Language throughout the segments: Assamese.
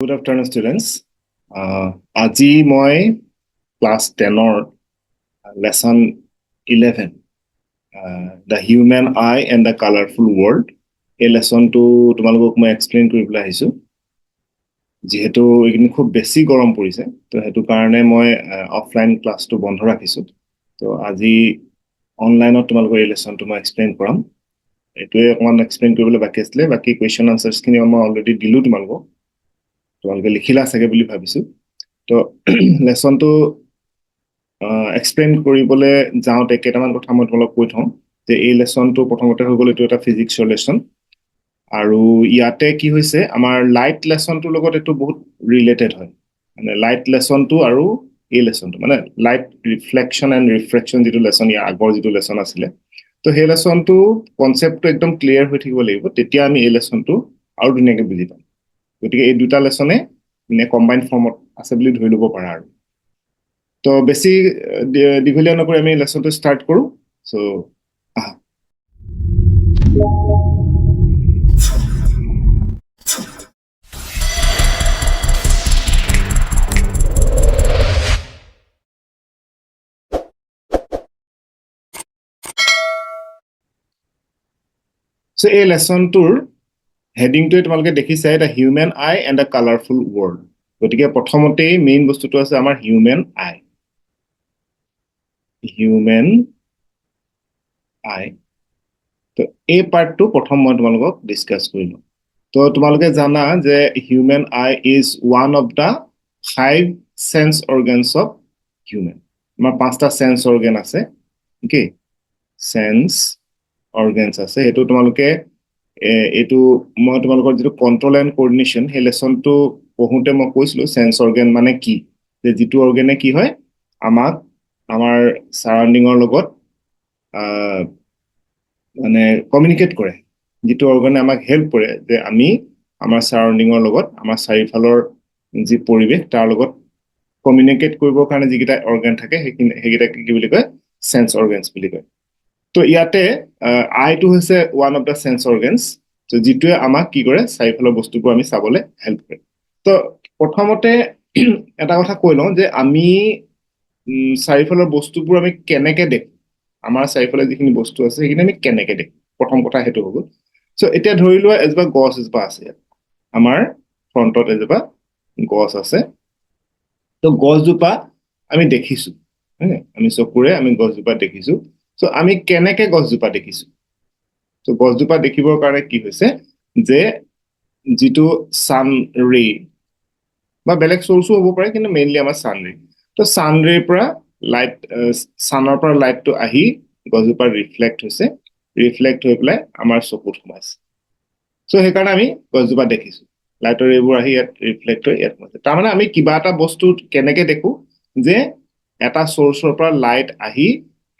Good afternoon, students. আজি মই class 10 lesson 11, The Human Eye and the Colorful World. এই লেসনটো তোমালোকক মই এক্সপ্লেইন কৰিবলৈ আহিছোঁ। যেহেতু এইখিনি খুব বেছি গৰম পৰিছে, তো সেইটো কাৰণে মই অফলাইন ক্লাছটো বন্ধ ৰাখিছোঁ। তো আজি অনলাইনত তোমালোকৰ এই লেসনটো মই এক্সপ্লেইন কৰাম। এইটোৱে অকণমান এক্সপ্লেইন কৰিবলৈ বাকী আছিলে। বাকী কুৱেশ্যন আনচাৰ্ছখিনি মই অলৰেডি দিলোঁ তোমালোকক। তোমালোকে লিখিলা চাগে বুলি ভাবিছোঁ। তো লেসনটো এক্সপ্লেইন কৰিবলৈ যাওঁতে কেইটামান কথা মই তোমালোকক কৈ থওঁ যে এই লেসনটো প্ৰথমতে হৈ গ'ল, এইটো এটা ফিজিক্সৰ লেসন। আৰু ইয়াতে কি হৈছে, আমাৰ লাইট লেসনটোৰ লগত এইটো বহুত ৰিলেটেড হয়। মানে লাইট লেসনটো আৰু এই লেসনটো মানে লাইট ৰিফ্লেকশ্যন এণ্ড ৰিফ্ৰেকশ্যন যিটো লেসন, ইয়াৰ আগৰ যিটো লেসন আছিলে, তো সেই লেসনটো কনচেপ্টটো একদম ক্লিয়াৰ হৈ থাকিব লাগিব, তেতিয়া আমি এই লেসনটো আৰু ধুনীয়াকৈ বুজি পাম। গতিকে এই দুটা লেসনে মানে কম্বাইন ফৰ্মত আছে বুলি ধৰি ল'ব পাৰা। আৰু তো বেছি দীঘলীয়া নকৰি আমি লেসনটো ষ্টাৰ্ট কৰোঁ। চ' আহা। চ' এই লেসনটোৰ হেডিংটোৱে তোমালোকে দেখিছে, the human I and the colourful world. গতিকে প্ৰথমতেই মেইন বস্তুটো আছে আমাৰ হিউমেন আই। হিউমেন আই। তো এই পাৰ্টটো প্ৰথম মই তোমালোকক ডিছকাছ কৰিলোঁ। তো তোমালোকে জানা যে human I is one of the 5 sense organs of human. আমাৰ 5টা সেন্স অৰ্গেন আছে। অ'কে, সেন্স অৰ্গেনছ আছে। সেইটো তোমালোকে এইটো মই তোমালোকৰ যিটো কণ্ট্ৰল এণ্ড কোঅৰ্ডিনেশ্যন, সেই লেসনটো পঢ়োঁতে মই কৈছিলোঁ সেন্স অৰ্গেন মানে কি, যে যিটো অৰ্গেনে কি হয়, আমাক আমাৰ চাৰাউণ্ডিঙৰ লগত মানে কমিউনিকেট কৰে, যিটো অৰ্গেনে আমাক হেল্প কৰে যে আমি আমাৰ চাৰাউণ্ডিঙৰ লগত, আমাৰ চাৰিওফালৰ যি পৰিৱেশ তাৰ লগত কমিউনিকেট কৰিবৰ কাৰণে যিকেইটা অৰ্গেন থাকে সেইকেইটাক কি বুলি কয়, সেন্স অৰ্গেনছ বুলি কয়। তো ইয়াতে আইটো হৈছে one of the sense organs, তো যিটোৱে আমাক কি কৰে, চাৰিওফালৰ বস্তুবোৰ আমি চাবলৈ হেল্প কৰে। তো প্ৰথমতে এটা কথা কৈ লওঁ যে আমি চাৰিওফালৰ বস্তুবোৰ আমি কেনেকৈ দেখোঁ, আমাৰ চাৰিওফালে যিখিনি বস্তু আছে সেইখিনি আমি কেনেকৈ দেখোঁ, প্ৰথম কথা সেইটো হৈ গ'ল। চ' এতিয়া ধৰি লোৱা এজোপা গছ এজোপা আছে ইয়াত, আমাৰ ফ্ৰণ্টত এজোপা গছ আছে। তো গছজোপা আমি দেখিছোঁ, আমি চকুৰে আমি গছজোপা দেখিছোঁ। চ' আমি কেনেকৈ গছজোপা দেখিছোঁ? তো গছজোপা দেখিবৰ কাৰণে কি হৈছে, যে যিটো ছান ৰে বা বেলেগ চ'ৰ্চো হ'ব পাৰে, কিন্তু মেইনলি আমাৰ ছান ৰে। তো ছান ৰেৰ পৰা লাইট, ছানৰ পৰা লাইটটো আহি গছজোপাৰ ৰিফ্লেক্ট হৈছে, ৰিফ্লেক্ট হৈ পেলাই আমাৰ চকুত সোমাইছে। চ' সেইকাৰণে আমি গছজোপা দেখিছোঁ, লাইটৰ এইবোৰ আহি ইয়াত ৰিফ্লেক্ট হৈ ইয়াত সোমাইছে। তাৰমানে আমি কিবা এটা বস্তু কেনেকৈ দেখোঁ, যে এটা চ'ৰ্চৰ পৰা লাইট আহি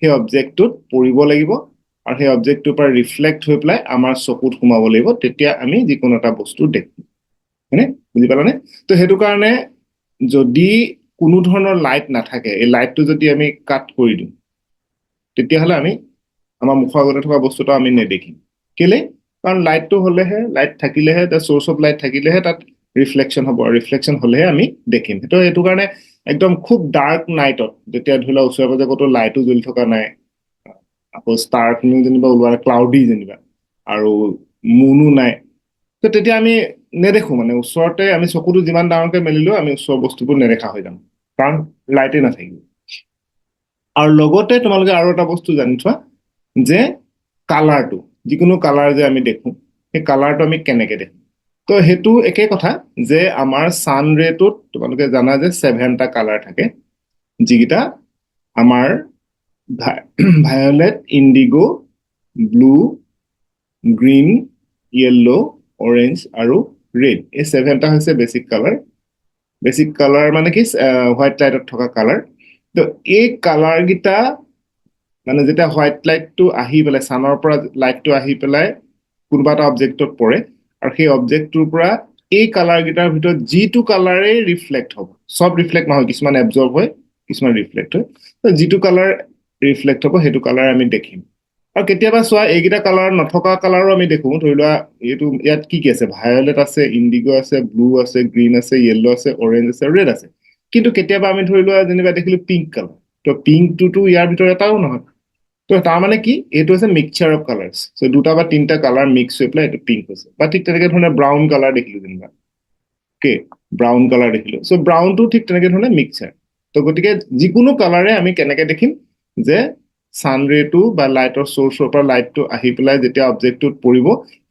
সেই অবজেক্টটোত পৰিব লাগিব, আৰু সেই অবজেক্টটোৰ পৰা ৰিফ্লেক্ট হৈ পেলাই আমাৰ চকুত সোমাব লাগিব, তেতিয়া আমি যিকোনো এটা বস্তু দেখোঁ। হয়নে? বুজি পালানে? তো সেইটো কাৰণে যদি কোনো ধৰণৰ লাইট নাথাকে, এই লাইটটো যদি আমি কাট কৰি দিওঁ, তেতিয়াহ'লে আমি আমাৰ মুখৰ আগতে থকা বস্তুটো আমি নেদেখিম। কেলে? কাৰণ লাইটটো হ'লেহে, লাইট থাকিলেহে, দ্য চ'ৰ্চ অফ লাইট থাকিলেহে তাত ৰিফ্লেকশ্যন হ'ব, আৰু ৰিফ্লেকশ্যন হ'লেহে আমি দেখিম। সেইটো কাৰণে একদম খুব ডাৰ্ক নাইটত, যেতিয়া ধৰি লওক ওচৰে পাজৰে ক'তো লাইটো জ্বলি থকা নাই, আকৌ ষ্টাৰখিনিও যেনিবা ওলোৱা নাই, ক্লাউডি যেনিবা, আৰু মুনো নাই, তো তেতিয়া আমি নেদেখোঁ। মানে ওচৰতে আমি চকুটো যিমান ডাঙৰকৈ মেলিলেও আমি ওচৰৰ বস্তুবোৰ নেদেখা হৈ যাম, কাৰণ লাইটেই নাথাকিব। আৰু লগতে তোমালোকে আৰু এটা বস্তু জানি থোৱা, যে কালাৰটো, যিকোনো কালাৰ যে আমি দেখোঁ, সেই কালাৰটো আমি কেনেকৈ দেখোঁ। তো সেইটো একে কথা, যে আমাৰ ছান ৰেটোত তোমালোকে জানা যে 7টা কালাৰ থাকে, যিকেইটা আমাৰ violet, IndiGo, blue, green, yellow, orange আৰু ৰেড। এই 7টা হৈছে বেছিক কালাৰ। বেছিক কালাৰ মানে কি, হোৱাইট লাইটত থকা কালাৰ। তো এই কালাৰকেইটা মানে যেতিয়া হোৱাইট লাইটটো আহি পেলাই, ছানৰ পৰা লাইটটো আহি পেলাই কোনোবা এটা অবজেক্টত পৰে, আৰু সেই অবজেক্টটোৰ পৰা এই কালাৰকেইটাৰ ভিতৰত যিটো কালাৰেই ৰিফ্লেক্ট হ'ব, চব ৰিফ্লেক্ট নহয়, কিছুমান এবজৰ্ব হয়, কিছুমান ৰিফ্লেক্ট হয়, তো যিটো কালাৰ ৰিফ্লেক্ট হ'ব সেইটো কালাৰ আমি দেখিম। আৰু কেতিয়াবা চোৱা এইকেইটা কালাৰ নথকা কালাৰো আমি দেখো, ধৰি লোৱা এইটো ইয়াত কি কি আছে, ভায়লেট আছে, ইণ্ডিগো আছে, ব্লু আছে, গ্ৰীণ আছে, য়েল্লো আছে, অৰেঞ্জ আছে, ৰেড আছে। কিন্তু কেতিয়াবা আমি ধৰি লোৱা যেনিবা দেখিলো পিংক কালাৰ, তো পিংকটোতো ইয়াৰ ভিতৰত এটাও নহয়। তো তাৰ মানে কি, এইটো হৈছে মিক্সচাৰ অফ কালাৰ্ছ। চ' দুটা বা তিনিটা কালাৰ মিক্স হৈ পেলাই এইটো পিংক হৈছে। বা ঠিক তেনেকে ধৰণে ব্ৰাউন কালাৰ দেখিলো যেনিবা, অ'কে, ব্ৰাউন কালাৰ দেখিলো। চ' ব্ৰাউনটো ঠিক তেনেকে ধৰণে মিক্সচাৰ। তো গতিকে যিকোনো কালাৰে আমি কেনেকে দেখিম যে ছান ৰেটো বা লাইটৰ চ'ৰ্চৰ পৰা লাইটটো আহি পেলাই যেতিয়া অবজেক্টটোত পৰিব,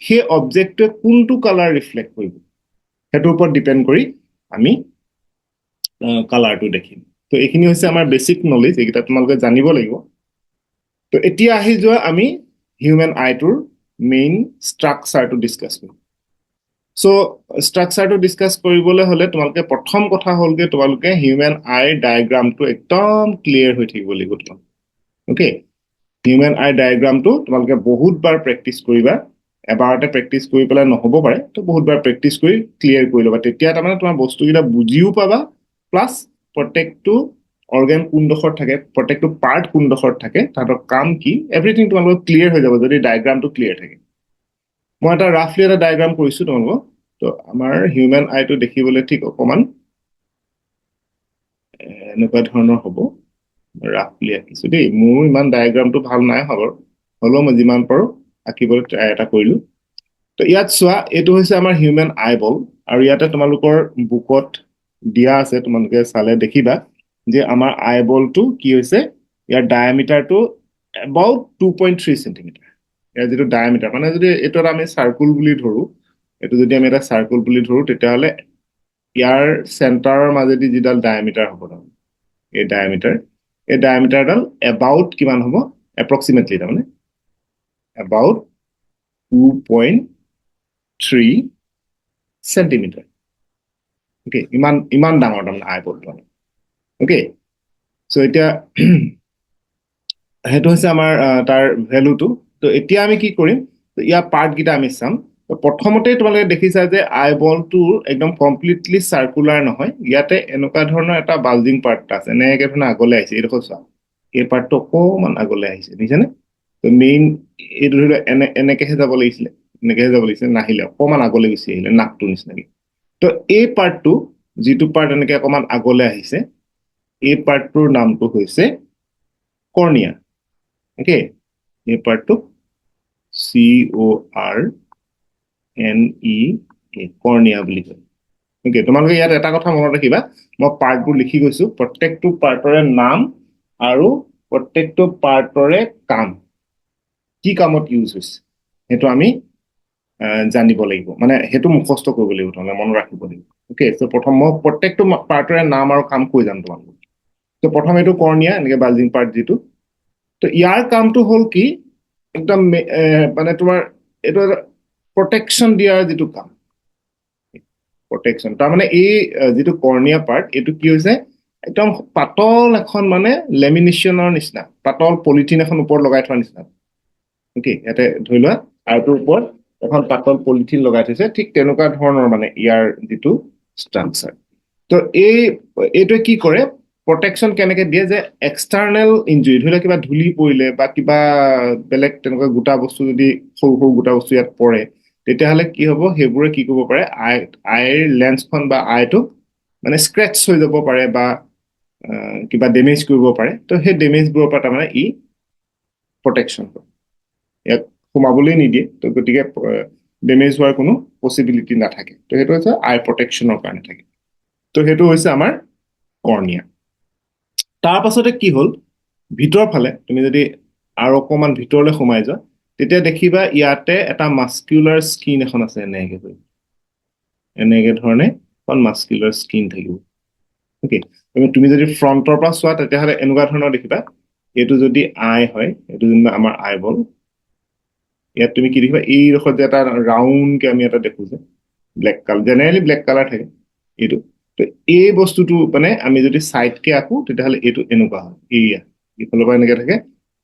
সেই অবজেক্টটোৱে কোনটো কালাৰ ৰিফ্লেক্ট কৰিব, সেইটোৰ ওপৰত ডিপেণ্ড কৰি আমি কালাৰটো দেখিম। তো এইখিনি হৈছে আমাৰ বেচিক নলেজ, এইকেইটা তোমালোকে জানিব লাগিব। তো এতিয়া আহি যোৱা আমি হিউমেন আইটোৰ মেইন ষ্ট্ৰাকচাৰটো ডিছকাছ কৰিম। চ' ষ্ট্ৰাকচাৰটো ডিছকাছ কৰিবলৈ হ'লে তোমালোকে প্ৰথম কথা হ'লগে তোমালোকে হিউমেন আইৰ ডায়েগ্ৰামটো একদম ক্লিয়াৰ হৈ থাকিব লাগিব তোমালোকে, অ'কে। হিউমেন আই ডায়েগ্ৰামটো তোমালোকে বহুতবাৰ প্ৰেক্টিচ কৰিবা, এবাৰতে প্ৰেক্টিচ কৰি পেলাই নহ'ব পাৰে, তো বহুতবাৰ প্ৰেক্টিচ কৰি ক্লিয়াৰ কৰি ল'বা। তেতিয়া তাৰমানে তোমাৰ বস্তুকেইটা বুজিও পাবা, প্লাছ প্ৰত্যেকটো অৰ্গেন কোনডোখৰত থাকে, প্ৰত্যেকটো পাৰ্ট কোনডোখৰত থাকে, তাহাঁতৰ কাম কি, এভৰিথিং তোমালোকৰ ক্লিয়াৰ হৈ যাব যদি ডায়েগ্ৰামটো ক্লিয়াৰ থাকে। মই এটা ৰাফলি এটা ডায়েগ্ৰাম কৰিছো তোমালোকক। তো আমাৰ হিউমেন আইটো দেখিবলৈ ঠিক অকমান এনেকুৱা ধৰণৰ হ'ব। ৰাফলি আঁকিছো দেই, মোৰ ইমান ডায়েগ্ৰামটো ভাল নাই হ'ব, হ'লেও মই যিমান পাৰো আঁকিবলৈ ট্ৰাই এটা কৰিলো। তো ইয়াত চোৱা, এইটো হৈছে আমাৰ হিউমেন আই বল, আৰু ইয়াতে তোমালোকৰ বুকত দিয়া আছে, তোমালোকে চালে দেখিবা যে আমাৰ আই বলটো কি হৈছে, ইয়াৰ ডায়ামিটাৰটো এবাউট 2.3 চেণ্টিমিটাৰ। ইয়াৰ যিটো ডায়ামিটাৰ, মানে যদি এইটো এটা আমি চাৰ্কুল বুলি ধৰো, এইটো যদি আমি এটা চাৰ্কুল বুলি ধৰো, তেতিয়াহ'লে ইয়াৰ চেণ্টাৰৰ মাজেদি যিডাল ডায়ামিটাৰ হ'ব, এই ডায়ামিটাৰডাল এবাউট কিমান হ'ব, এপ্ৰক্সিমেটলি তাৰমানে এবাউট 2.3 চেণ্টিমিটাৰ। অ'কে, ইমান ডাঙৰ তাৰমানে আই বলটো, অ'কে। চ' এতিয়া সেইটো হৈছে আমাৰ তাৰ ভেলুটো। তো এতিয়া আমি কি কৰিম, ইয়াৰ পাৰ্টকেইটা আমি চাম। প্ৰথমতে তোমালোকে দেখিছা যে আই বলটোৰ একদম কমপ্লিটলি চাৰ্কুলাৰ নহয়, ইয়াতে এনেকুৱা ধৰণৰ এটা বাল্জিং পাৰ্ট এটা আছে, এনেকে ধৰণে আগলৈ আহিছে, এইডোখৰ চোৱা, এই পাৰ্টটো অকণমান আগলৈ আহিছে, দেখিছেনে? তো মেইন এইটো ধৰি লোৱা এনেকেহে যাব লাগিছিলে, এনেকেহে যাব লাগিছিলে, নাহিলে, অকণমান আগলৈ গুচি আহিলে নাকটো নিচিনাকে। তো এই পাৰ্টটো, যিটো পাৰ্ট এনেকে অকণমান আগলৈ আহিছে, এই পাৰ্টটোৰ নামটো হৈছে কৰ্নিয়া, অ'কে। এই পাৰ্টটো CORNEA, কৰ্নিয়া বুলি কয়, অ'কে। তোমালোকে ইয়াত এটা কথা মনত ৰাখিবা, মই পাৰ্টবোৰ লিখি গৈছো, প্ৰত্যেকটো পাৰ্টৰে নাম আৰু প্ৰত্যেকটো পাৰ্টৰে কাম, কি কামত ইউজ হৈছে, সেইটো আমি জানিব লাগিব, মানে সেইটো মুখস্থ কৰিব লাগিব, তাৰমানে মনত ৰাখিব লাগিব, অ'কে। চ' প্ৰথম মই প্ৰত্যেকটো পাৰ্টৰে নাম আৰু কাম কৈ যাম তোমালোকক। তো প্ৰথম এইটো কৰ্নিয়া, এনেকে বাল্জিং পাৰ্ট যিটো। তো ইয়াৰ কামটো হ'ল কি, একদম মানে তোমাৰ এইটো প্ৰটেকশ্যন দিয়াৰ যিটো কাম, প্ৰটেকশ্যন, তাৰমানে এই যিটো কৰ্নিয়া পাৰ্ট, এইটো কি হৈছে, একদম পাতল এখন মানে লেমিনেশ্যনৰ নিচিনা, পাতল পলিথিন এখন ওপৰত লগাই থোৱাৰ নিচিনা, অ'কে। ইয়াতে ধৰি লোৱা আইটোৰ ওপৰত এখন পাতল পলিথিন লগাই থৈছে, ঠিক তেনেকুৱা ধৰণৰ মানে ইয়াৰ যিটো ষ্ট্ৰাকচাৰ। তো এইটোৱে কি কৰে, প্ৰটেকশ্যন কেনেকে দিয়ে, যে এক্সটাৰ্নেল ইঞ্জুৰি, ধৰি লওক কিবা ধূলি পৰিলে বা কিবা বেলেগ তেনেকুৱা গোটা বস্তু যদি সৰু সৰু গোটা বস্তু ইয়াত পৰে, তেতিয়াহ'লে কি হ'ব, সেইবোৰে কি কৰিব পাৰে, আইৰ লেন্সখন বা আইটোক মানে স্ক্ৰেচ হৈ যাব পাৰে বা কিবা ডেমেজ কৰিব পাৰে। তো সেই ডেমেজবোৰৰ পৰা তাৰমানে ই প্ৰটেকশ্যন কৰে, ইয়াক সোমাবলৈ নিদিয়ে, তো গতিকে ডেমেজ হোৱাৰ কোনো পচিবিলিটি নাথাকে। তো সেইটো হৈছে আই প্ৰটেকশ্যনৰ কাৰণে থাকে। তো সেইটো হৈছে আমাৰ কৰ্নিয়া। তাৰ পাছতে কি হ'ল, ভিতৰৰ ফালে তুমি যদি আৰু অকণমান ভিতৰলৈ সোমাই যোৱা, তেতিয়া দেখিবা ইয়াতে এটা মাস্কুলাৰ স্কিন এখন আছে, এনেকে ধৰণে এখন মাস্কুলাৰ স্কিন থাকিব, অ'কে। তুমি যদি ফ্ৰণ্টৰ পৰা চোৱা, তেতিয়াহ'লে এনেকুৱা ধৰণৰ দেখিবা, এইটো যদি আই হয়, এইটো যেনিবা আমাৰ আই বল, ইয়াত তুমি কি দেখিবা, এইডোখৰত যে এটা ৰাউণ্ডকে আমি এটা দেখো যে black colour, generally black colour থাকে এইটো। তো এই বস্তুটো মানে আমি যদি চাইডকে আঁকো, তেতিয়াহ'লে এইটো এনেকুৱা হয়, এয়া এইফালৰ পৰা এনেকে থাকে,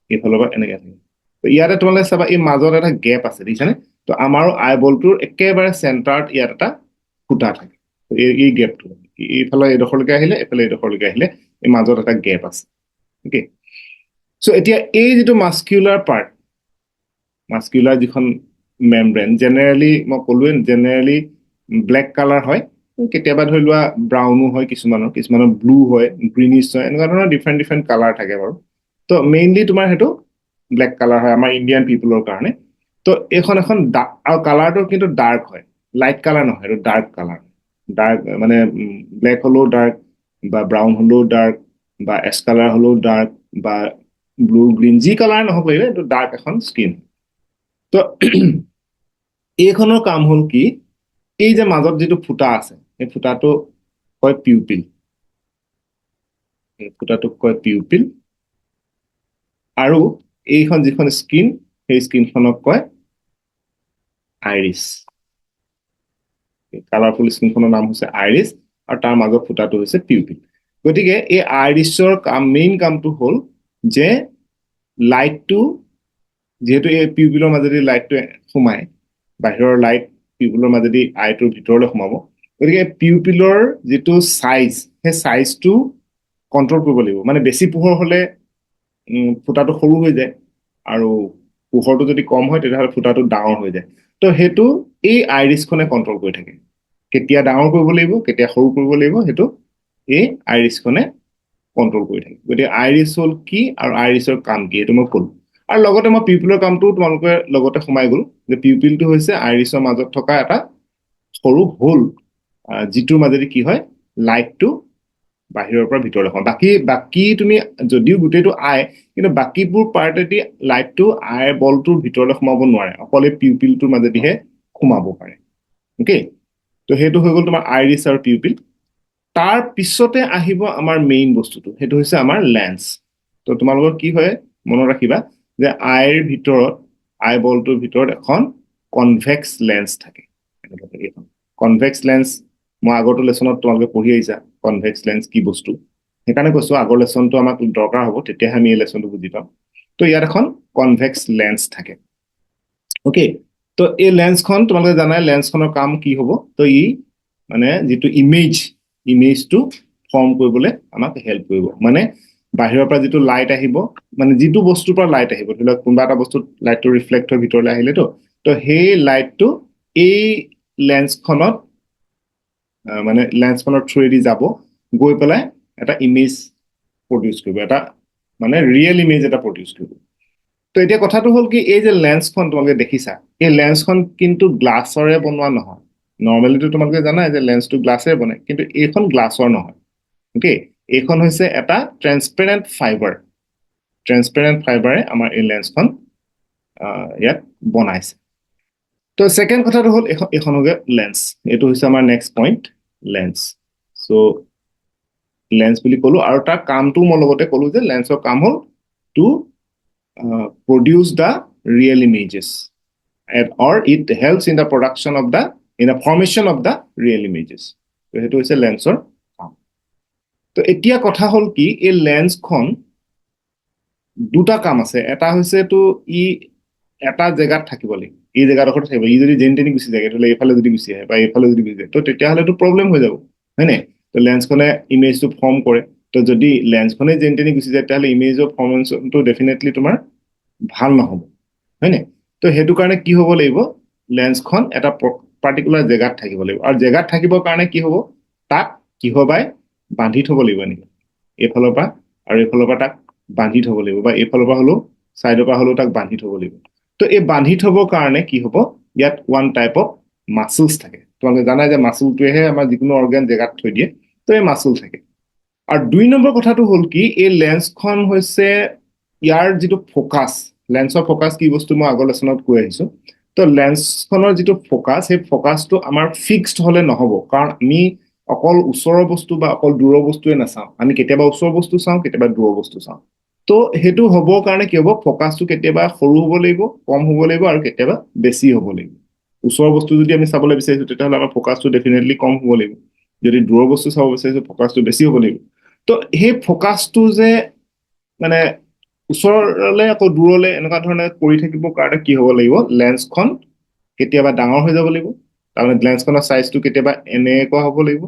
এইফালৰ পৰা এনেকে থাকে। তো ইয়াতে তোমালোকে চাবা, এই মাজত এটা গেপ আছে, দেখিছানে? তো আমাৰো আই বলটোৰ একেবাৰে চেণ্টাৰত ইয়াত এটা ফুটা থাকে, এই গেপটো, এইফালে এইডোখৰলৈকে আহিলে, এইফালে এইডোখৰলৈকে আহিলে, এই মাজত এটা গেপ আছে, অ'কে। চ' এতিয়া এই যিটো মাস্কুলাৰ পাৰ্ট, মাস্কুলাৰ যিখন মেমব্ৰেন জেনেৰেলি মই ক'লোৱে জেনেৰেলি ব্লেক কালাৰ হয় কেতিয়াবা ধৰি লোৱা ব্ৰাউনো হয় কিছুমানৰ ব্লু হয় গ্ৰীনিছ হয় এনেকুৱা ধৰণৰ ডিফাৰেণ্ট কালাৰ থাকে বাৰু তো মেইনলি তোমাৰ সেইটো ব্লেক কালাৰ হয় আমাৰ ইণ্ডিয়ান পিপুলৰ কাৰণে তো এখন আৰু কালাৰটো কিন্তু ডাৰ্ক হয় লাইট কালাৰ নহয় এইটো ডাৰ্ক মানে ব্লেক হ'লেও ডাৰ্ক বা ব্ৰাউন হ'লেও ডাৰ্ক বা এছ কালাৰ হ'লেও ডাৰ্ক বা ব্লু গ্ৰীণ যি কালাৰ নহ'ব লাগিব এইটো ডাৰ্ক এখন স্কিন তো এইখনৰ কাম হ'ল কি এই যে মাজত যিটো ফুটা আছে সেই ফুটাটো কয় পিউপিল এই ফুটাটোক কয় পিউপিল আৰু এইখন যিখন স্কিন সেই স্কিনখনক কয় আইৰিছ কালাৰফুল স্কিনখনৰ নাম হৈছে আইৰিছ আৰু তাৰ মাজৰ ফুটাটো হৈছে পিউপিল গতিকে এই আইৰিছৰ মেইন কামটো হ'ল যে লাইটটো যিহেতু এই পিউপিলৰ মাজেদি লাইটটো সোমায় বাহিৰৰ লাইট পিউপিলৰ মাজেদি আইটোৰ ভিতৰলৈ সোমাব গতিকে পিউপিলৰ যিটো চাইজ সেই চাইজটো কণ্ট্ৰল কৰিব লাগিব মানে বেছি পোহৰ হ'লে ফুটাটো সৰু হৈ যায় আৰু পোহৰটো যদি কম হয় তেতিয়াহ'লে ফুটাটো ডাঙৰ হৈ যায় তো সেইটো এই আইৰিছখনে কণ্ট্ৰল কৰি থাকে কেতিয়া ডাঙৰ কৰিব লাগিব কেতিয়া সৰু কৰিব লাগিব সেইটো এই আইৰিছখনে কণ্ট্ৰল কৰি থাকে গতিকে আইৰিছ হ'ল কি আৰু আইৰিছৰ কাম কি এইটো মই ক'লো আৰু লগতে মই পিউপিলৰ কামটো তোমালোকে লগতে সোমাই গ'ল যে পিউপিলটো হৈছে আইৰিছৰ মাজত থকা এটা সৰু হোল যিটোৰ মাজেদি কি হয় লাইটটো বাহিৰৰ পৰা ভিতৰলৈ সোমায় বাকী তুমি যদিও গোটেইটো আই কিন্তু বাকীবোৰ পাৰ্টেদি লাইটটো আই বলটোৰ ভিতৰলৈ সোমাব নোৱাৰে অকল এই পিউপিলটোৰ মাজেদিহে সোমাব পাৰে অ'কে তো সেইটো হৈ গ'ল তোমাৰ আইৰিছ আৰু পিউপিল তাৰ পিছতে আহিব আমাৰ মেইন বস্তুটো সেইটো হৈছে আমাৰ লেন্স তো তোমালোকৰ কি হয় মনত ৰাখিবা যে আইৰ ভিতৰত আই বলটোৰ ভিতৰত এখন কনভেক্স লেন্স থাকে কনভেক্স লেন্স মই আগৰটো লেচনত তোমালোকে পঢ়ি আহিছা কনভেক্স লেন্স কি বস্তু সেইকাৰণে কৈছো আগৰ লেচনটো আমাক দৰকাৰ হ'ব তেতিয়াহে আমি এই লেচনটো বুজি পাম তো ইয়াত এখন কনভেক্স লেন্স থাকে অ'কে তো এই লেন্সখন তোমালোকে জানাই লেন্সখনৰ কাম কি হ'ব তো ই মানে যিটো ইমেজটো ফৰ্ম কৰিবলৈ আমাক হেল্প কৰিব মানে বাহিৰৰ পৰা যিটো লাইট আহিব মানে যিটো বস্তুৰ পৰা লাইট আহিব ধৰি লওক কোনোবা এটা বস্তুত লাইটটো ৰিফ্লেক্ট হৈ ভিতৰলৈ আহিলেতো তো সেই লাইটটো এই লেন্সখনত মানে লেন্সখনৰ থ্ৰুৱেদি যাব গৈ পেলাই এটা ইমেজ প্ৰডিউচ কৰিব এটা মানে ৰিয়েল ইমেজ এটা প্ৰডিউচ কৰিব তো এতিয়া কথাটো হ'ল কি এই যে লেন্সখন তোমালোকে দেখিছা এই লেন্সখন কিন্তু গ্লাছৰে বনোৱা নহয় নৰ্মেলিটো তোমালোকে জানাই যে লেন্সটো গ্লাছেৰে বনায় কিন্তু এইখন গ্লাছৰ নহয় অ'কে এইখন হৈছে এটা ট্ৰেন্সপেৰেণ্ট ফাইবাৰে আমাৰ এই লেন্সখন ইয়াত বনাইছে তো ছেকেণ্ড কথাটো হ'ল এইখন হৈছে লেন্স এইটো হৈছে আমাৰ নেক্সট পইণ্ট লেন্স চ' লেন্স বুলি ক'লো আৰু তাৰ কামটো মই লগতে ক'লো যে লেন্সৰ কাম হ'ল two produce the real images or it helps in the production of in the formation of the real images তো সেইটো হৈছে লেন্সৰ কাম তো এতিয়া কথা হ'ল কি এই লেন্সখন দুটা কাম আছে এটা হৈছে তো ই এটা জেগাত থাকিব লাগিব এই জেগাডোখৰত থাকিব ই যদি যেন তেনি গুচি যায় ধৰি লওক এইফালে যদি গুচি আহে বা এইফালে যদি গুচি যায় তো তেতিয়াহ'লেতো প্ৰব্লেম হৈ যাব হয় নাই তো লেন্সখনে ইমেজটো ফৰ্ম কৰে তো যদি লেন্সখনে যেন তেনি গুচি যায় তেতিয়াহ'লে ইমেজৰ ফৰ্মেশ্যনটো ডেফিনেটলি তোমাৰ ভাল নহ'ব হয় নাই তো সেইটো কাৰণে কি হ'ব লাগিব লেন্সখন এটা পাৰ্টিকুলাৰ জেগাত থাকিব লাগিব আৰু জেগাত থাকিবৰ কাৰণে কি হ'ব তাক কিহবাই বান্ধি থ'ব লাগিব নেকি এইফালৰ পৰা আৰু এইফালৰ পৰা তাক বান্ধি থ'ব লাগিব বা এইফালৰ পৰা হ'লেও ছাইডৰ পৰা হ'লেও তাক বান্ধি থ'ব লাগিব তো এই বান্ধি থ'বৰ কাৰণে কি হ'ব ইয়াত ওৱান টাইপ অফ মাছলছ থাকে তোমালোকে জানাই যে মাছলটোৱেহে আমাৰ যিকোনো অৰ্গেন জেগাত থৈ দিয়ে তো এই মাছল থাকে আৰু দুই নম্বৰ কথাটো হ'ল কি এই লেন্সখন হৈছে ইয়াৰ যিটো ফ'কাছ লেন্সৰ ফ'কাছ কি বস্তু মই আগৰ লেচনত কৈ আহিছো তো লেন্সখনৰ যিটো ফ'কাছ সেই ফ'কাছটো আমাৰ ফিক্সড হ'লে নহ'ব কাৰণ আমি অকল ওচৰৰ বস্তু বা অকল দূৰৰ বস্তুৱে নাচাওঁ আমি কেতিয়াবা ওচৰৰ বস্তু চাওঁ কেতিয়াবা দূৰৰ বস্তু চাওঁ তো সেইটো হ'বৰ কাৰণে কি হ'ব ফ'কাছটো কেতিয়াবা সৰু হ'ব লাগিব কম হ'ব লাগিব আৰু কেতিয়াবা বেছি হ'ব লাগিব ওচৰৰ বস্তু যদি আমি চাবলৈ বিচাৰিছো তেতিয়াহ'লে আমাৰ ফ'কাছটো ডেফিনেটলি কম হ'ব লাগিব যদি দূৰৰ বস্তু চাব বিচাৰিছো ফ'কাছটো বেছি হ'ব লাগিব তো সেই ফ'কাছটো যে মানে ওচৰলৈ আকৌ দূৰলৈ এনেকুৱা ধৰণে কৰি থাকিবৰ কাৰণে কি হ'ব লাগিব লেন্সখন কেতিয়াবা ডাঙৰ হৈ যাব লাগিব তাৰমানে লেন্সখনৰ চাইজটো কেতিয়াবা এনেকুৱা হ'ব লাগিব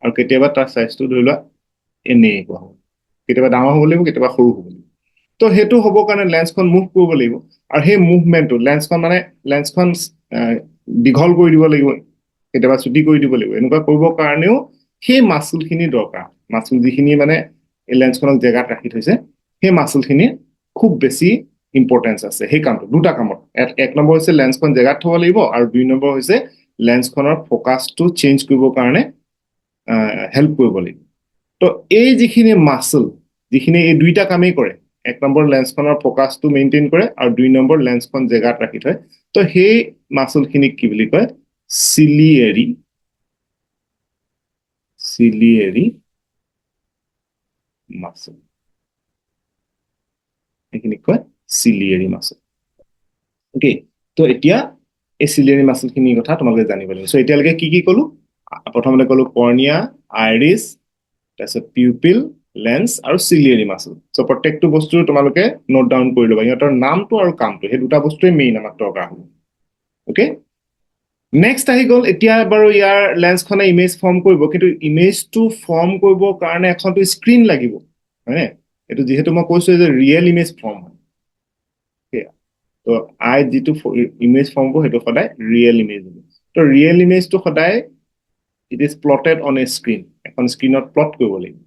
আৰু কেতিয়াবা তাৰ চাইজটো ধৰি লোৱা এনেকুৱা হ'ব কেতিয়াবা ডাঙৰ হ'ব লাগিব কেতিয়াবা সৰু হ'ব লাগিব তো হেতু হ'ব কাৰণে লেন্সখন মুভ কৰিব লাগিব আৰু সেই মুভমেন্টটো লেন্সখন দীঘল কৰি দিব লাগিব কেতিয়াবা ছুটি কৰি দিব লাগিব এনেকুৱা কৰিবৰ কাৰণেও সেই মাসুলখিনি দৰকাৰ মাসুল যিখিনি মানে লেন্সখনক জেগাত ৰাখি থৈছে সেই মাসুলখিনি খুব বেছি ইম্পৰ্টেন্স আছে সেই কামটো দুটা কামত এক নম্বৰ হৈছে লেন্সখন জেগাত থব লাগিব আৰু দুই নম্বৰ হৈছে লেন্সখনৰ ফোকাসটো চেঞ্জ কৰিবৰ কাৰণে হেল্প কৰিব লাগিব তো এই যিখিনি মাসুল যিখিনি এই দুইটা কামেই কৰে এক নম্বৰ লেন্সখনৰ ফোকাসটো মেইনটেইন কৰে আৰু দুই নম্বৰ লেন্সখন জেগাত ৰাখি থয় তো সেই মাসুলখিনিক কি বুলি কয় চিলিয়েৰি মাসুল এইখিনিক কয় চিলিয়েৰি মাসুল ওকে তো এতিয়া এই চিলিয়েৰি মাসুলখিনিৰ কথা তোমালোকে জানিব লাগিব সো এতিয়ালৈকে কি ক'লো প্ৰথমতে ক'লো কৰ্নিয়া আইৰিছ তাৰপিছত পিউপিল লেন্স আৰু চিলিয়েৰি মাসুল সো প্ৰত্যেকটো বস্তু তোমালোকে নোট ডাউন কৰি ল'বা ইহঁতৰ নামটো আৰু কামটো সেই দুটা বস্তুৱে মেইন আমাক দৰকাৰ হ'ব ওকে নেক্সট আহি গ'ল এতিয়া বাৰু ইয়াৰ লেন্সখনে ইমেজ ফৰ্ম কৰিব কিন্তু ইমেজটো ফৰ্ম কৰিবৰ কাৰণে এখনটো স্ক্ৰীন লাগিব হয়নে এইটো যিহেতু মই কৈছো যে ৰিয়েল ইমেজ ফৰ্ম হয় তো যিটো ইমেজ ফৰ্ম হ'ব সেইটো সদায় ৰিয়েল ইমেজ হ'ব তো ৰিয়েল ইমেজটো সদায় it is plotted on a screen এখন স্ক্ৰীনত প্লট কৰিব লাগিব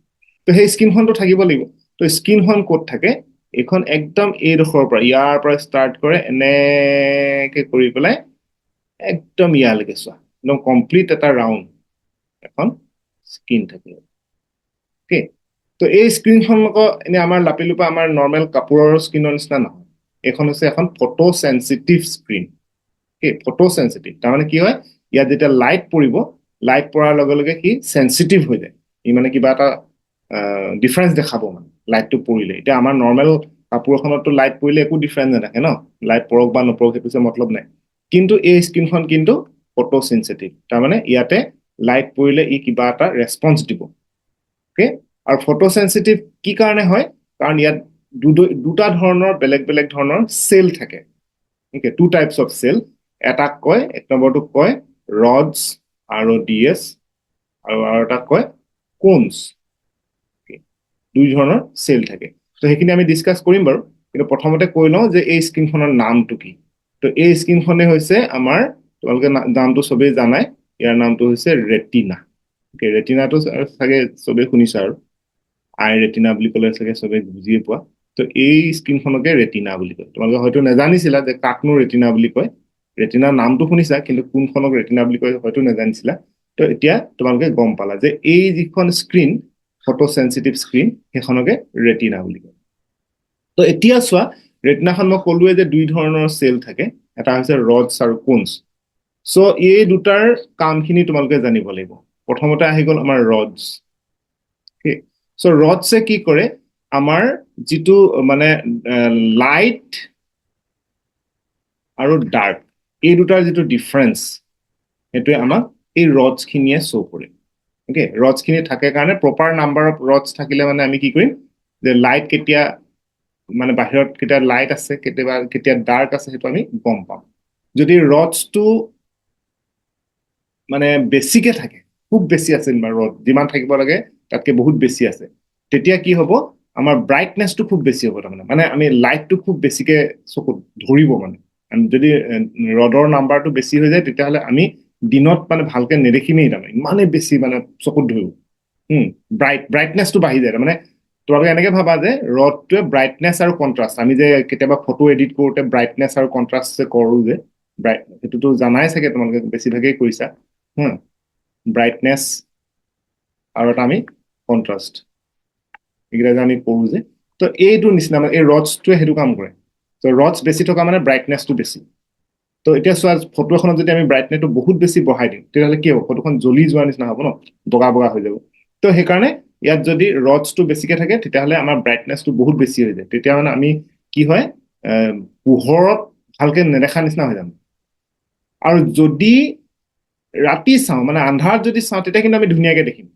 তো সেই স্ক্ৰীনখনটো থাকিব লাগিব তো স্ক্ৰীনখন ক'ত থাকে এইখন একদম এইডোখৰৰ পৰা ইয়াৰ পৰা ষ্টাৰ্ট কৰে এনেকে কৰি পেলাই একদম ইয়ালৈকে চোৱা একদম কমপ্লিট এটা ৰাউণ্ড এখন স্ক্ৰীন থাকে ওকে তো এই স্ক্ৰীনখন আকৌ এনে আমাৰ লাপিলোপা আমাৰ নৰ্মেল কাপোৰৰ স্ক্ৰীনৰ নিচিনা নহয় এইখন হৈছে এখন photo sensitive screen photo sensitive তাৰমানে কি হয় ইয়াত যেতিয়া লাইট পৰিব লাইট পৰাৰ লগে লগে কি সেনসিটিভ হৈ যায় ই মানে কিবা এটা ডিফাৰেন্স দেখাব মানে লাইটটো পৰিলে এতিয়া আমাৰ নৰ্মেল কাপোৰ এখনতো লাইট পৰিলে একো ডিফাৰেন্স নাথাকে ন লাইট পৰক বা নপৰক সেইটো মতলব নাই কিন্তু এই স্ক্ৰীনখন কিন্তু ফটো সেনসিটিভ তাৰমানে ইয়াতে লাইট পৰিলে ই কিবা এটা ৰেসপন্স দিব ওকে আৰু ফটো সেনসিটিভ কি কাৰণে হয় কাৰণ ইয়াত দুটা ধৰণৰ বেলেগ বেলেগ ধৰণৰ সেল থাকে okay two types of cell এটা কয় এক নম্বৰটো কয় ৰডস আৰু ডিএস আৰু এটা কয় কোনস দুই ধৰণৰ সেল থাকে তো সেইখিনি আমি ডিসকাস কৰিম বাৰু কিন্তু প্ৰথমতে কৈ লওঁ যে এই স্ক্ৰীনখনৰ নামটো কি তো এই স্ক্ৰীনখনে হৈছে আমাৰ তোমালোকে নামটো সবেই জানাই ইয়াৰ নামটো হৈছে ৰেটিনা ওকে ৰেটিনাটো চাগে সবেই শুনিছা আৰু আই ৰেটিনা বুলি ক'লে চাগে সবেই বুজিয়ে পোৱা তো এই স্ক্ৰীনখনকে ৰেটিনা বুলি কয় তোমালোকে হয়তো নাজানিছিলা যে কাকনো ৰেটিনা বুলি কয় ৰেটিনাৰ নামটো শুনিছা কিন্তু কোনখনক ৰেটিনা বুলি কয় হয়তো নাজানিছিলা তো এতিয়া তোমালোকে গম পালা যে এই যিখন স্ক্ৰীন ফটো সেনসিটিভ স্ক্ৰীন সেইখনকে ৰেটিনা বুলি কয় তো এতিয়া চোৱা ৰেটিনাখন মই ক'লোৱে যে দুই ধৰণৰ সেল থাকে এটা হৈছে ৰডস আৰু কোনস সো এই দুটাৰ কামখিনি তোমালোকে জানিব লাগিব প্ৰথমতে আহি গ'ল আমাৰ ৰডস সো ৰডসে কি কৰে আমাৰ যিটো মানে লাইট আৰু ডাৰ্ক এই দুটাৰ যিটো ডিফাৰেন্স সেইটোৱে আমাক এই ৰডস খিনিয়ে শো কৰে ওকে ৰডস খিনি থাকে কাৰণে প্ৰপাৰ নাম্বাৰ অফ ৰডস থাকিলে মানে আমি কি কৰিম যে লাইট কেতিয়া মানে বাহিৰত কেতিয়া লাইট আছে কেতিয়া ডাৰ্ক আছে সেইটো আমি গম পাম যদি ৰডসটো মানে বেছিকে থাকে খুব বেছি আছে ৰড যিমান থাকিব লাগে তাতকে বহুত বেছি আছে তেতিয়া কি হ'ব আমাৰ ব্ৰাইটনেছটো খুব বেছি হ'ব মানে আমি লাইটটো খুব বেছিকে চকুত ধৰিব মানে যদি ৰডৰ নাম্বাৰটো বেছি হৈ যায় তেতিয়াহ'লে আমি দিনত মানে ভালকে নেদেখিমেই তাৰমানে ইমানেই বেছি মানে চকুত ধৰিব ব্ৰাইটনেছটো বাঢ়ি যায় মানে তোমালোকে এনেকে ভাবা যে ৰডটোৱে ব্ৰাইটনেছ আৰু কণ্ট্ৰাষ্ট আমি যে কেতিয়াবা ফটো এডিট কৰোঁতে ব্ৰাইটনেছ আৰু কণ্ট্ৰাষ্ট যে কৰোঁ যে সেইটোতো জানাই চাগে তোমালোকে বেছিভাগেই কৰিছা ব্ৰাইটনেছ আৰু এটা আমি কণ্ট্ৰাষ্ট এইকেইটা যে আমি কৰোঁ যে তো এইটো নিচিনা মানে এই ৰডছটোৱে সেইটো কাম কৰে তো ৰডছ বেছি থকা মানে ব্ৰাইটনেছটো বেছি তো এতিয়া চোৱা ফটো এখনত যদি আমি ব্ৰাইটনেছটো বহুত বেছি বঢ়াই দিওঁ তেতিয়াহ'লে কি হ'ব ফটোখন জ্বলি যোৱাৰ নিচিনা হ'ব ন বগা বগা হৈ যাব তো সেইকাৰণে ইয়াত যদি ৰডছটো বেছিকে থাকে তেতিয়াহ'লে আমাৰ ব্ৰাইটনেছটো বহুত বেছি হৈ যায় তেতিয়া মানে আমি কি হয় পোহৰত ভালকে নেদেখা নিচিনা হৈ যাম আৰু যদি ৰাতি চাওঁ মানে আন্ধাৰত যদি চাওঁ তেতিয়া কিন্তু আমি ধুনীয়াকে দেখিম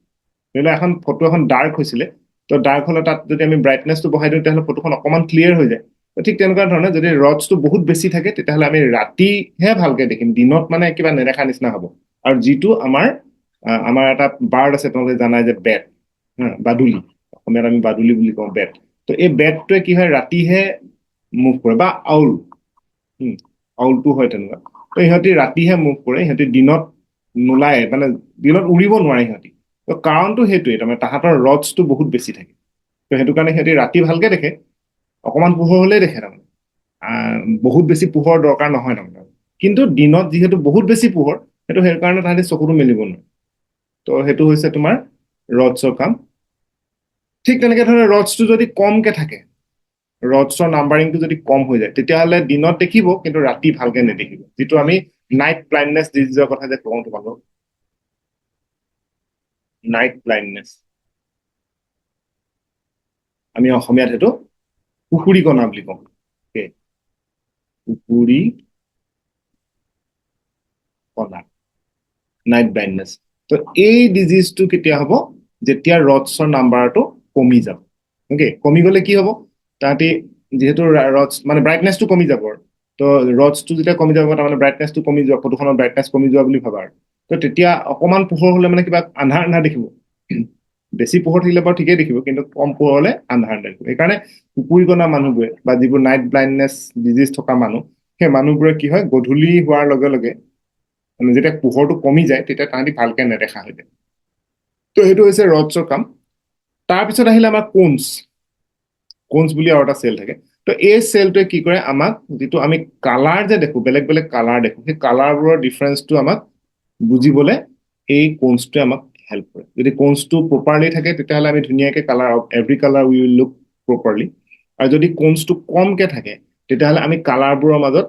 ধৰি লওক এখন ফটো এখন ডাৰ্ক হৈছিলে তো ডাৰ্ক হ'লে তাত যদি আমি ব্ৰাইটনেছটো বঢ়াই দিওঁ তেতিয়াহ'লে ফটোখন অকণমান ক্লিয়াৰ হৈ যায় ঠিক তেনেকুৱা ধৰণে যদি ৰডছটো বহুত বেছি থাকে তেতিয়াহ'লে আমি ৰাতিহে ভালকে দেখিম দিনত মানে কিবা নেদেখা নিচিনা হ'ব আৰু যিটো আমাৰ এটা বাৰ্ড আছে তোমালোকে জানাই যে বেট বাদুলি অসমীয়াত আমি বাদুলি বুলি কওঁ বেট তো এই বেটটোৱে কি হয় ৰাতিহে মুভ কৰে, বা আউল আউলটো হয় তেনেকুৱা। তো সিহঁতি ৰাতিহে মুভ কৰে, সিহঁতি দিনত নোলায়, মানে দিনত উৰিব নোৱাৰে সিহঁতি। তো কাৰণটো সেইটোৱে, তাৰমানে তাহাঁতৰ ৰডছটো বহুত বেছি থাকে। তো সেইটো কাৰণে সিহঁতি ৰাতি ভালকে দেখে, অকণমান পোহৰ হলেই দেখে তাৰমানে। বহুত বেছি পোহৰ দৰকাৰ নহয় তাৰমানে। কিন্তু দিনত যিহেতু বহুত বেছি পোহৰ, সেইটো সেইকাৰণে তাহাঁতি চকুটো মেলিব নোৱাৰে। তো সেইটো হৈছে তোমাৰ ৰডছৰ কাম। ঠিক তেনেকে ধৰণে ৰডছটো যদি কমকে থাকে, ৰডছৰ নাম্বাৰিংটো যদি কম হৈ যায়, তেতিয়াহ'লে দিনত দেখিব কিন্তু ৰাতি ভালকে নেদেখিব, যিটো আমি নাইট ব্লাইণ্ডনেছ ডিজিজৰ কথা যে কওঁ তোমালোকক, নাইট ব্লাইণ্ডনেছ, আমি অসমীয়াত সেইটো কুকুৰী কণা বুলি কওঁ। কুকুৰী কণা, নাইট ব্লাইণ্ডনেছ। তো এই ডিজিজটো কেতিয়া হ'ব? যেতিয়া ৰডছৰ নাম্বাৰটো কমি যাব। অ'কে, কমি গ'লে কি হ'ব? তাহাঁতি যিহেতু ৰডছ মানে ব্ৰাইটনেছটো কমি যাব, আৰু তো ৰডছটো যেতিয়া কমি যাব, তাৰমানে ব্ৰাইটনেছটো কমি যোৱা, ফটোখনৰ ব্ৰাইটনেছ কমি যোৱা বুলি ভাবা আৰু। তো তেতিয়া অকণমান পোহৰ হ'লে মানে কিবা আন্ধাৰ আন্ধাৰ দেখিব। বেছি পোহৰ থাকিলে বাৰু ঠিকেই দেখিব, কিন্তু কম পোহৰ হ'লে আন্ধাৰ আন্ধাৰ দেখিব। সেইকাৰণে কুকুৰী কণা মানুহবোৰে বা যিবোৰ নাইট ব্লাইণ্ডনেছ ডিজিজ থকা মানুহ, সেই মানুহবোৰে কি হয়, গধূলি হোৱাৰ লগে লগে মানে যেতিয়া পোহৰটো কমি যায়, তেতিয়া তাহাঁতি ভালকে নেদেখা হৈ যায়। তো সেইটো হৈছে ৰডছৰ কাম। তাৰপিছত আহিলে আমাৰ কোনছ। কোনছ বুলি আৰু এটা চেল থাকে। তো এই চেলটোৱে কি কৰে, আমাক যিটো আমি কালাৰ যে দেখো, বেলেগ বেলেগ কালাৰ দেখো, সেই কালাৰবোৰৰ ডিফাৰেঞ্চটো আমাক বুজিবলৈ এই কোনছটোৱে আমাক হেল্প কৰে। যদি কোনছটো প্ৰপাৰলি থাকে, তেতিয়াহ'লে আমি ধুনীয়াকে colour, every colour we will look properly. আৰু যদি কোনছটো কমকে থাকে, তেতিয়াহ'লে আমি কালাৰবোৰৰ মাজত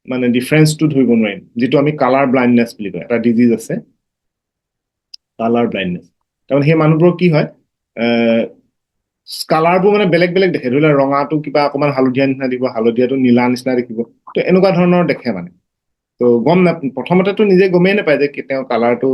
মানে ডিফাৰেঞ্চটো ধৰিব নোৱাৰিম, যিটো আমি কালাৰ ব্লাইণ্ডনেছ বুলি কয়। এটা ডিজিজ আছে, কালাৰ ব্লাইণ্ডনেছ। তাৰমানে সেই মানুহবোৰৰ কি হয়, কালাৰবোৰ মানে বেলেগ বেলেগ দেখে। ধৰি লোৱা ৰঙাটো কিবা অকণমান হালধীয়া নিচিনা দেখিব, হালধীয়াটো নীলা নিচিনা দেখিব। তো এনেকুৱা ধৰণৰ দেখে মানে। তো প্ৰথমতেতো নিজে গমেই নাপায় যে তেওঁ কালাৰটো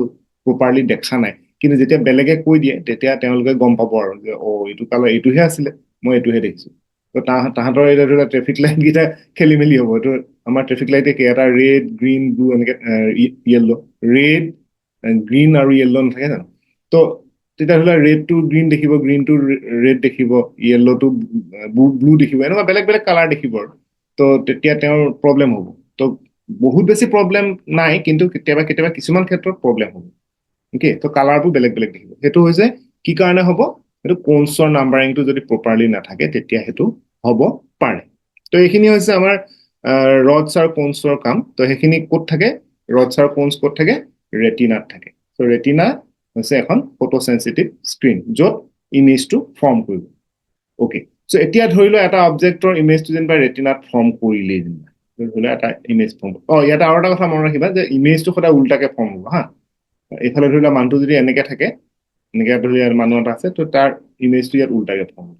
প্ৰপাৰলি দেখা নাই, কিন্তু যেতিয়া বেলেগে কৈ দিয়ে, তেতিয়া তেওঁলোকে গম পাব আৰু যে এইটো কালাৰ এইটোহে আছিলে, মই এইটোহে দেখিছো। তো তাহাঁতৰ এতিয়া ধৰি লোৱা ট্ৰেফিক লাইট কেইটা খেলি মেলি হ'ব। এইটো আমাৰ ট্ৰেফিক লাইটে কি, এটা ৰেড, গ্ৰীণ, ব্লু, এনেকে য়েল্ল', ৰেড, গ্ৰীণ আৰু য়েল্ল' নাথাকে জানো? তো তেতিয়া ধৰি লোৱা ৰেডটো গ্ৰীণ দেখিব, গ্ৰীণটো ৰেড দেখিব, য়েল্ল'টো ব্লু দেখিব, এনেকুৱা বেলেগ বেলেগ কালাৰ দেখিব আৰু। তো তেতিয়া তেওঁৰ প্ৰব্লেম হ'ব। তো বহুত বেছি প্ৰব্লেম নাই, কিন্তু কেতিয়াবা কেতিয়াবা কিছুমান ক্ষেত্ৰত প্ৰব্লেম হ'ব। অ'কে, তো কালাৰবোৰ বেলেগ বেলেগ দেখিব। সেইটো হৈছে কি কাৰণে হ'ব? সেইটো কোনছৰ নাম্বাৰিংটো যদি প্ৰপাৰলি নাথাকে, তেতিয়া সেইটো হ'ব পাৰে। তো এইখিনি হৈছে আমাৰ ৰডছ আৰু কোনছৰ কাম। তো সেইখিনি ক'ত থাকে? ৰডছ আৰু কোনছ ক'ত থাকে? ৰেটিনাত থাকে। তো ৰেটিনা হৈছে এখন ফটো চেনচিটিভ স্ক্ৰীন, য'ত ইমেজটো ফৰ্ম কৰিব। অ'কে, চ' এতিয়া ধৰি লোৱা এটা অবজেক্টৰ ইমেজটো যেনিবা ৰেটিনাত ফৰ্ম কৰিলেই, যেনিবা ধৰি লোৱা এটা ইমেজ ফৰ্ম। ইয়াতে আৰু এটা কথা মনত ৰাখিবা যে ইমেজটো সদায় উল্টাকে ফৰ্ম হ'ব, হা। এইফালে ধৰি লোৱা মানুহটো যদি এনেকে থাকে, এনেকে ধৰি মানুহ এটা আছে, তো তাৰ ইমেজটো ইয়াত উল্টাকে ফৰ্ম হ'ব,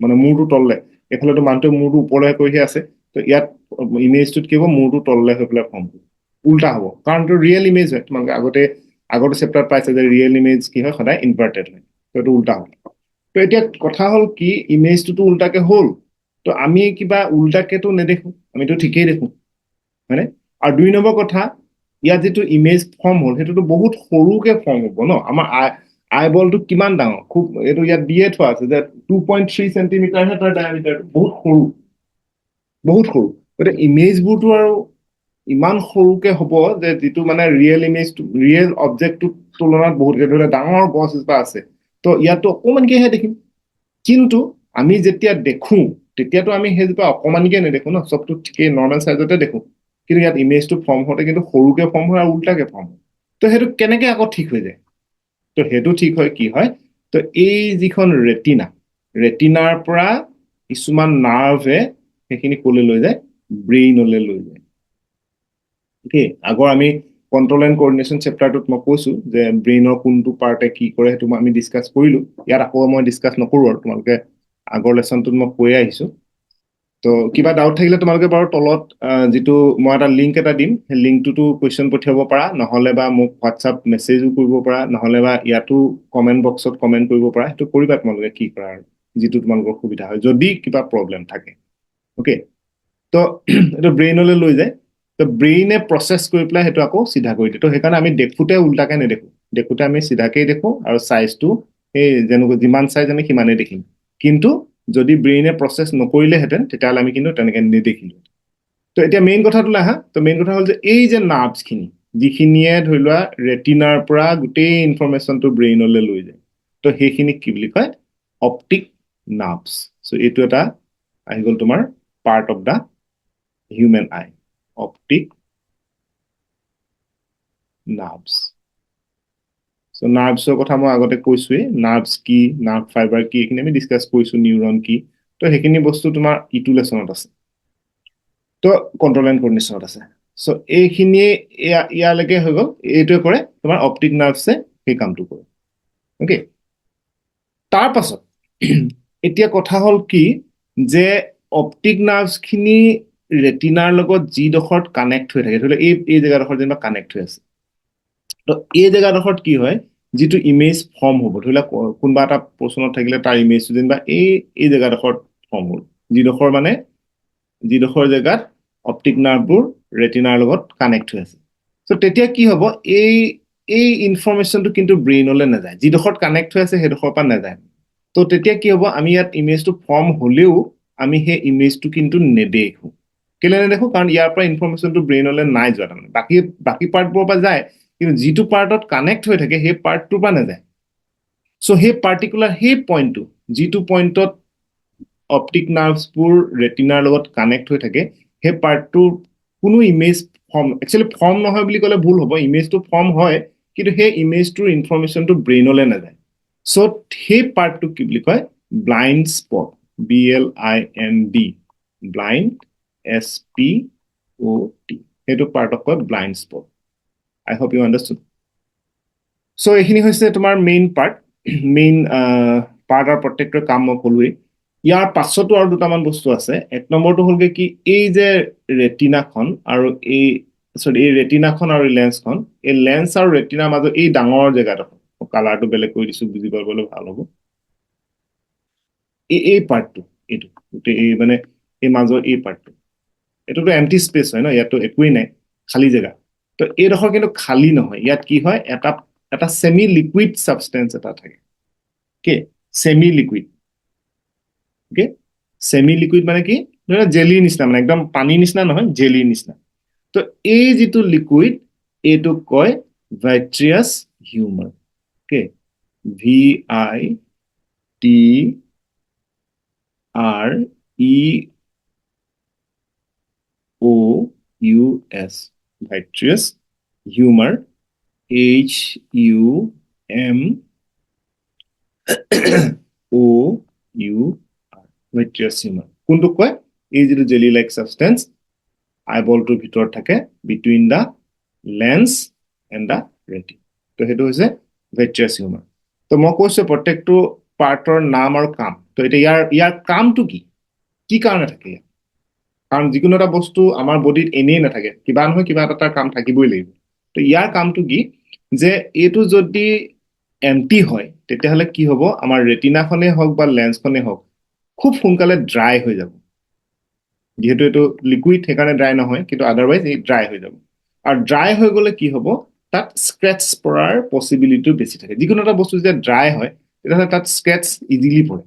মানে মূৰটো তললে। এইফালেতো মানুহটোৱে মূৰটো ওপৰলৈ কৰিহে আছে, তো ইয়াত ইমেজটোত কি হ'ব, মূৰটো তললে হৈ পেলাই ফৰ্ম হ'ব, উল্টা হ'ব। কাৰণ এইটো ৰিয়েল ইমেজ হয়। তোমালোকে আগতে চেপ্টাৰত পাইছে যে ৰিয়েল ইমেজ কি হয়, সদায় ইনভাৰ্টেড হয়। তো এইটো উল্টা হ'ব। তো এতিয়া কথা হ'ল কি, ইমেজটোতো উল্টাকে হ'ল, তো আমি কিবা উল্টাকেতো নেদেখো, আমিতো ঠিকেই দেখো, হয়নে? আৰু 2 নম্বৰ কথা, ইয়াত যিটো ইমেজ ফৰ্ম হ'ল, সেইটোতো বহুত সৰুকে ফৰ্ম হ'ব ন। আমাৰ আইবলটো কিমান ডাঙৰ, খুব, এইটো ইয়াত দিয়ে থোৱা আছে যে 2.3 চেণ্টিমিটাৰহে তাৰ ডায়ামিটাৰটো, বহুত সৰু, বহুত সৰু। গতিকে ইমেজবোৰতো আৰু ইমান সৰুকে হ'ব যে যিটো মানে ৰিয়েল ইমেজটো, ৰিয়েল অবজেক্টটোৰ তুলনাত বহুতকে, ধৰি লোৱা ডাঙৰ গছ এজোপা আছে, তো ইয়াতো অকণমানকেহে দেখিম। কিন্তু আমি যেতিয়া দেখো, তেতিয়াতো আমি সেইজোপা অকণমানকে নেদেখো ন, চবতো ঠিকেই নৰ্মেল চাইজতে দেখো। কিন্তু ইয়াত ইমেজটো ফৰ্ম হওঁতে কিন্তু সৰুকে ফৰ্ম হয় আৰু উল্টাকে ফৰ্ম হয়। তো সেইটো কেনেকে আকৌ ঠিক হৈ যায়? তো সেইটো ঠিক হয় কি হয়, তো এই যিখন ৰেটিনা, ৰেটিনাৰ পৰা কিছুমান নাৰ্ভে সেইখিনি কলৈ লৈ যায়, ব্ৰেইনলৈ লৈ যায়। অ'কে, আগৰ আমি কণ্ট্ৰল এণ্ড কৰ্ডিনেশ্যন চেপ্টাৰটোত মই কৈছো যে ব্ৰেইনৰ কোনটো পাৰ্টে কি কৰে, সেইটো আমি ডিছকাছ কৰিলো। ইয়াত আকৌ মই ডিছকাছ নকৰো, আৰু তোমালোকে আগৰ লেচনটোত মই কৈয়ে আহিছো। তো কিবা ডাউট থাকিলে তোমালোকে বাৰু তলত যিটো মই এটা লিংক এটা দিম, সেই লিংকটোতো কুৱেশ্যন পঠিয়াব পাৰা, নহ'লে বা মোক হোৱাটছআপ মেছেজো কৰিব পাৰা, নহ'লে বা ইয়াতো কমেণ্ট বক্সত কমেণ্ট কৰিব পাৰা। সেইটো কৰিবা তোমালোকে কি কৰা, আৰু যিটো তোমালোকৰ সুবিধা হয়, যদি কিবা প্ৰব্লেম থাকে। অ'কে, তো এইটো ব্ৰেইনলৈ লৈ যায়। তো ব্ৰেইনে প্ৰচেছ কৰি পেলাই সেইটো আকৌ চিধা কৰি দিয়ে। তো সেইকাৰণে আমি দেখোতে উল্টাকে নেদেখো, দেখোতে আমি চিধাকেই দেখো, আৰু চাইজটো সেই যেনেকৈ যিমান চাইজ আমি সিমানেই দেখিম। কিন্তু যদি ব্ৰেইনে প্ৰচেছ নকৰিলেহেঁতেন তেতিয়াহ'লে আমি কিন্তু তেনেকৈ নেদেখিলোঁ তো এতিয়া মেইন কথাটোলৈ আহা তো মেইন কথা হ'ল যে এই যে নাৰ্ভছখিনি যিখিনিয়ে ধৰি লোৱা ৰেটিনাৰ পৰা গোটেই ইনফৰমেশ্যনটো ব্ৰেইনলৈ লৈ যায় তো সেইখিনিক কি বুলি কয় অপটিক নাৰ্ভছ চ' এইটো এটা আহি গ'ল তোমাৰ part of the human eye optic nerves so' নাৰ্ভছৰ কথা মই আগতে কৈছোৱেই নাৰ্ভছ কি নাৰ্ভ ফাইবাৰ কি এইখিনি আমি ডিছকাছ কৰিছোঁ নিউৰন কি তো সেইখিনি বস্তু তোমাৰ ইটো লেচনত আছে তো কণ্ট্ৰল এণ্ড কৰ্ডিনেশ্যনত আছে চ' এইখিনিয়ে ইয়ালৈকে হৈ গ'ল এইটোৱে কৰে তোমাৰ অপটিক নাৰ্ভছে সেই কামটো কৰে অ'কে তাৰ পাছত এতিয়া কথা হ'ল কি যে অপটিক নাৰ্ভছখিনি ৰেটিনাৰ লগত যিডোখৰত কানেক্ট হৈ থাকে ধৰি লওক এই জেগাডোখৰত যেনিবা কানেক্ট হৈ আছে তো এই জেগাডোখৰত কি হয় যিটো ইমেজ ফৰ্ম হ'ব ধৰি লওক কোনোবা এটা প্ৰশ্নত থাকিলে তাৰ ইমেজটো যেনিবা এই জেগাডোখৰত ফৰ্ম হ'ল যিডোখৰ জেগাত অপটিক নাৰ্ভবোৰ ৰেটিনাৰ লগত কানেক্ট হৈ আছে চ' তেতিয়া কি হ'ব এই ইনফৰমেশ্যনটো কিন্তু ব্ৰেইনলৈ নাযায় যিডোখৰত কানেক্ট হৈ আছে সেইডোখৰৰ পৰা নাযায় তো তেতিয়া কি হ'ব আমি ইয়াত ইমেজটো ফৰ্ম হ'লেও আমি সেই ইমেজটো কিন্তু নেদেখোঁ কেলৈ নেদেখোঁ কাৰণ ইয়াৰ পৰা ইনফৰমেশ্যনটো ব্ৰেইনলৈ নাই যোৱা তাৰমানে বাকী পাৰ্টবোৰৰ পৰা যায় কিন্তু যিটো পাৰ্টত কানেক্ট হৈ থাকে সেই পাৰ্টটোৰ পৰা নাযায় চ' সেই পাৰ্টিকুলাৰ সেই পইণ্টটো যিটো পইণ্টত অপটিক নাৰ্ভছবোৰ ৰেটিনাৰ লগত কানেক্ট হৈ থাকে সেই পাৰ্টটোৰ কোনো ইমেজ ফৰ্ম একচুৱেলি ফৰ্ম নহয় বুলি ক'লে ভুল হ'ব ইমেজটো ফৰ্ম হয় কিন্তু সেই ইমেজটোৰ ইনফৰমেশ্যনটো ব্ৰেইনলৈ নাযায় চ' সেই পাৰ্টটোক কি বুলি কয় blind spot BLIND blind SPOT সেইটো পাৰ্টক কয় blind spot I hope you understood. So এইখিনি হৈছে তোমাৰ মেইন পাৰ্ট আৰু প্ৰত্যেকটোৰ কাম মই ক'লোৱেই ইয়াৰ পাছতো আৰু দুটামান বস্তু আছে এক নম্বৰটো হ'লগে কি এই যে ৰেটিনাখন আৰু এই ৰেটিনাখন আৰু লেন্সখন এই লেন্স আৰু ৰেটিনাৰ মাজত এই ডাঙৰ জেগাডোখৰ কালাৰটো বেলেগ কৰি দিছোঁ বুজি পাবলৈ ভাল হ'ব এই পাৰ্টটো এইটো গোটেই এই মানে এই মাজৰ এই পাৰ্টটো এইটোতো এমটি স্পেচ হয় ন ইয়াততো একোৱেই নাই খালী জেগা তো এইডোখৰ কিন্তু খালী নহয় ইয়াত কি হয় এটা সেমি লিকুইড সাবষ্টেন্স এটা থাকে কি semi liquid okay semi liquid মানে কি ধৰা জেলিৰ নিচিনা মানে একদম পানীৰ নিচিনা নহয় জেলিৰ নিচিনা তো এই যিটো লিকুইড এইটো কয় vitreous humour okay VITREOUS vitreous humour HUMOUR vitreous humour কোনটোক কয় এই যিটো জেলি লাইক সাবষ্টেন্স আইবলটোৰ ভিতৰত থাকে between the lens and the retina তো সেইটো হৈছে ভাইট্ৰিয়াছ হিউমাৰ তো মই কৈছোঁ প্ৰত্যেকটো পাৰ্টৰ নাম আৰু কাম তো এতিয়া ইয়াৰ কামটো কি কাৰণে থাকে ইয়াত কাৰণ যিকোনো এটা বস্তু আমাৰ বডিত এনেই নাথাকে কিবা নহয় কিবা এটা তাৰ কাম থাকিবই লাগিব তো ইয়াৰ কামটো কি যে এইটো যদি এমটি হয় তেতিয়াহ'লে কি হ'ব আমাৰ ৰেটিনাখনেই হওক বা লেন্সখনেই হওক খুব সোনকালে ড্ৰাই হৈ যাব যিহেতু এইটো লিকুইড সেইকাৰণে ড্ৰাই নহয় কিন্তু আদাৰৱাইজ এই ড্ৰাই হৈ যাব আৰু ড্ৰাই হৈ গ'লে কি হ'ব তাত স্ক্ৰেচ পৰাৰ পচিবিলিটিটো বেছি থাকে যিকোনো এটা বস্তু যেতিয়া ড্ৰাই হয় তেতিয়াহ'লে তাত স্ক্ৰেচ ইজিলি পৰে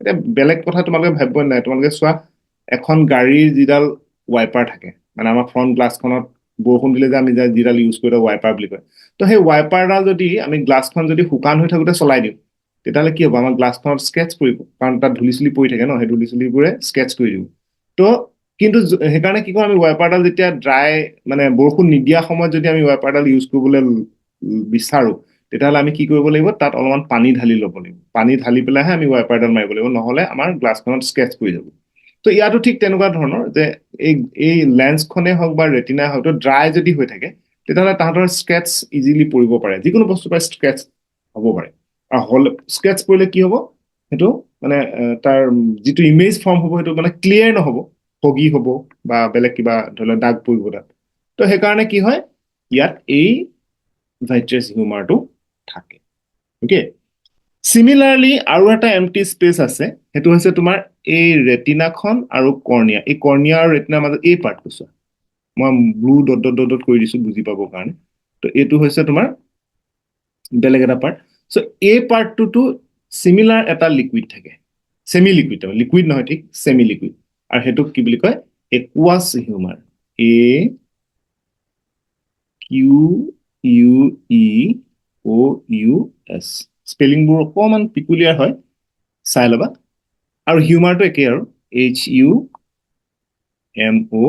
এতিয়া বেলেগ কথা তোমালোকে ভাবিব নাই তোমালোকে চোৱা এখন গাড়ীৰ যিডাল ৱাইপাৰ থাকে মানে আমাৰ ফ্ৰণ্ট গ্লাছখনত বৰষুণ দিলে যে আমি যিডাল ইউজ কৰোঁ ৱাইপাৰ বুলি কয় তো সেই ৱাইপাৰডাল যদি আমি গ্লাছখন যদি শুকান হৈ থাকোঁতে চলাই দিওঁ তেতিয়াহ'লে কি হ'ব আমাৰ গ্লাছখনত স্কেচ পৰিব কাৰণ তাত ধূলি চুলি পৰি থাকে ন সেই ধূলি চুলিবোৰে স্কেচ কৰি দিব তো কিন্তু সেইকাৰণে কি কৰোঁ আমি ৱাইপাৰডাল যেতিয়া ড্ৰাই মানে বৰষুণ নিদিয়া সময়ত যদি আমি ৱাইপাৰডাল ইউজ কৰিবলৈ বিচাৰোঁ তেতিয়াহ'লে আমি কি কৰিব লাগিব তাত অলপমান পানী ঢালি ল'ব লাগিব পানী ঢালি পেলাইহে আমি ৱাইপাৰডাল মাৰিব লাগিব নহ'লে আমাৰ গ্লাছখনত স্কেচ কৰি যাব তো ইয়াতো ঠিক তেনেকুৱা ধৰণৰ যে এই লেন্সখনেই হওক বা ৰেটিনাই হওক তো ড্ৰাই যদি হৈ থাকে তেতিয়াহ'লে তাহাঁতৰ স্কেচ ইজিলি পৰিব পাৰে যিকোনো বস্তুৰ পৰা স্কেচ হ'ব পাৰে আৰু স্কেচ পৰিলে কি হ'ব সেইটো মানে তাৰ যিটো ইমেজ ফৰ্ম হ'ব সেইটো মানে ক্লিয়াৰ নহ'ব ফগি হ'ব বা বেলেগ কিবা ধৰি লওক দাগ পৰিব তাত তো সেইকাৰণে কি হয় ইয়াত এই ভাইট্ৰিয়াছ হিউমাৰটো থাকে অ'কে চিমিলাৰলি আৰু এটা এমটি স্পেচ আছে সেইটো হৈছে তোমাৰ এই ৰেটিনাখন আৰু কৰ্নিয়া এই কৰ্নিয়া আৰু ৰেটিনাৰ মাজত এই পাৰ্টটো চোৱা মই ব্লু ডট কৰি দিছোঁ বুজি পাবৰ কাৰণে তো এইটো হৈছে তোমাৰ বেলেগ এটা পাৰ্ট চ' এই পাৰ্টটোতো চিমিলাৰ এটা লিকুইড থাকে সেমি লিকুইড লিকুইড নহয় ঠিক সেমি লিকুইড আৰু হেতুক কি বুলি কয় একুয়াস হিউমাৰ এ কিউ ইউ ই ও ইউ এস স্পেলিংবোৰ অকমান পিকুলিয়াৰ হয় চাই লবা আৰু হিউমাৰটো একেই আৰু H U M O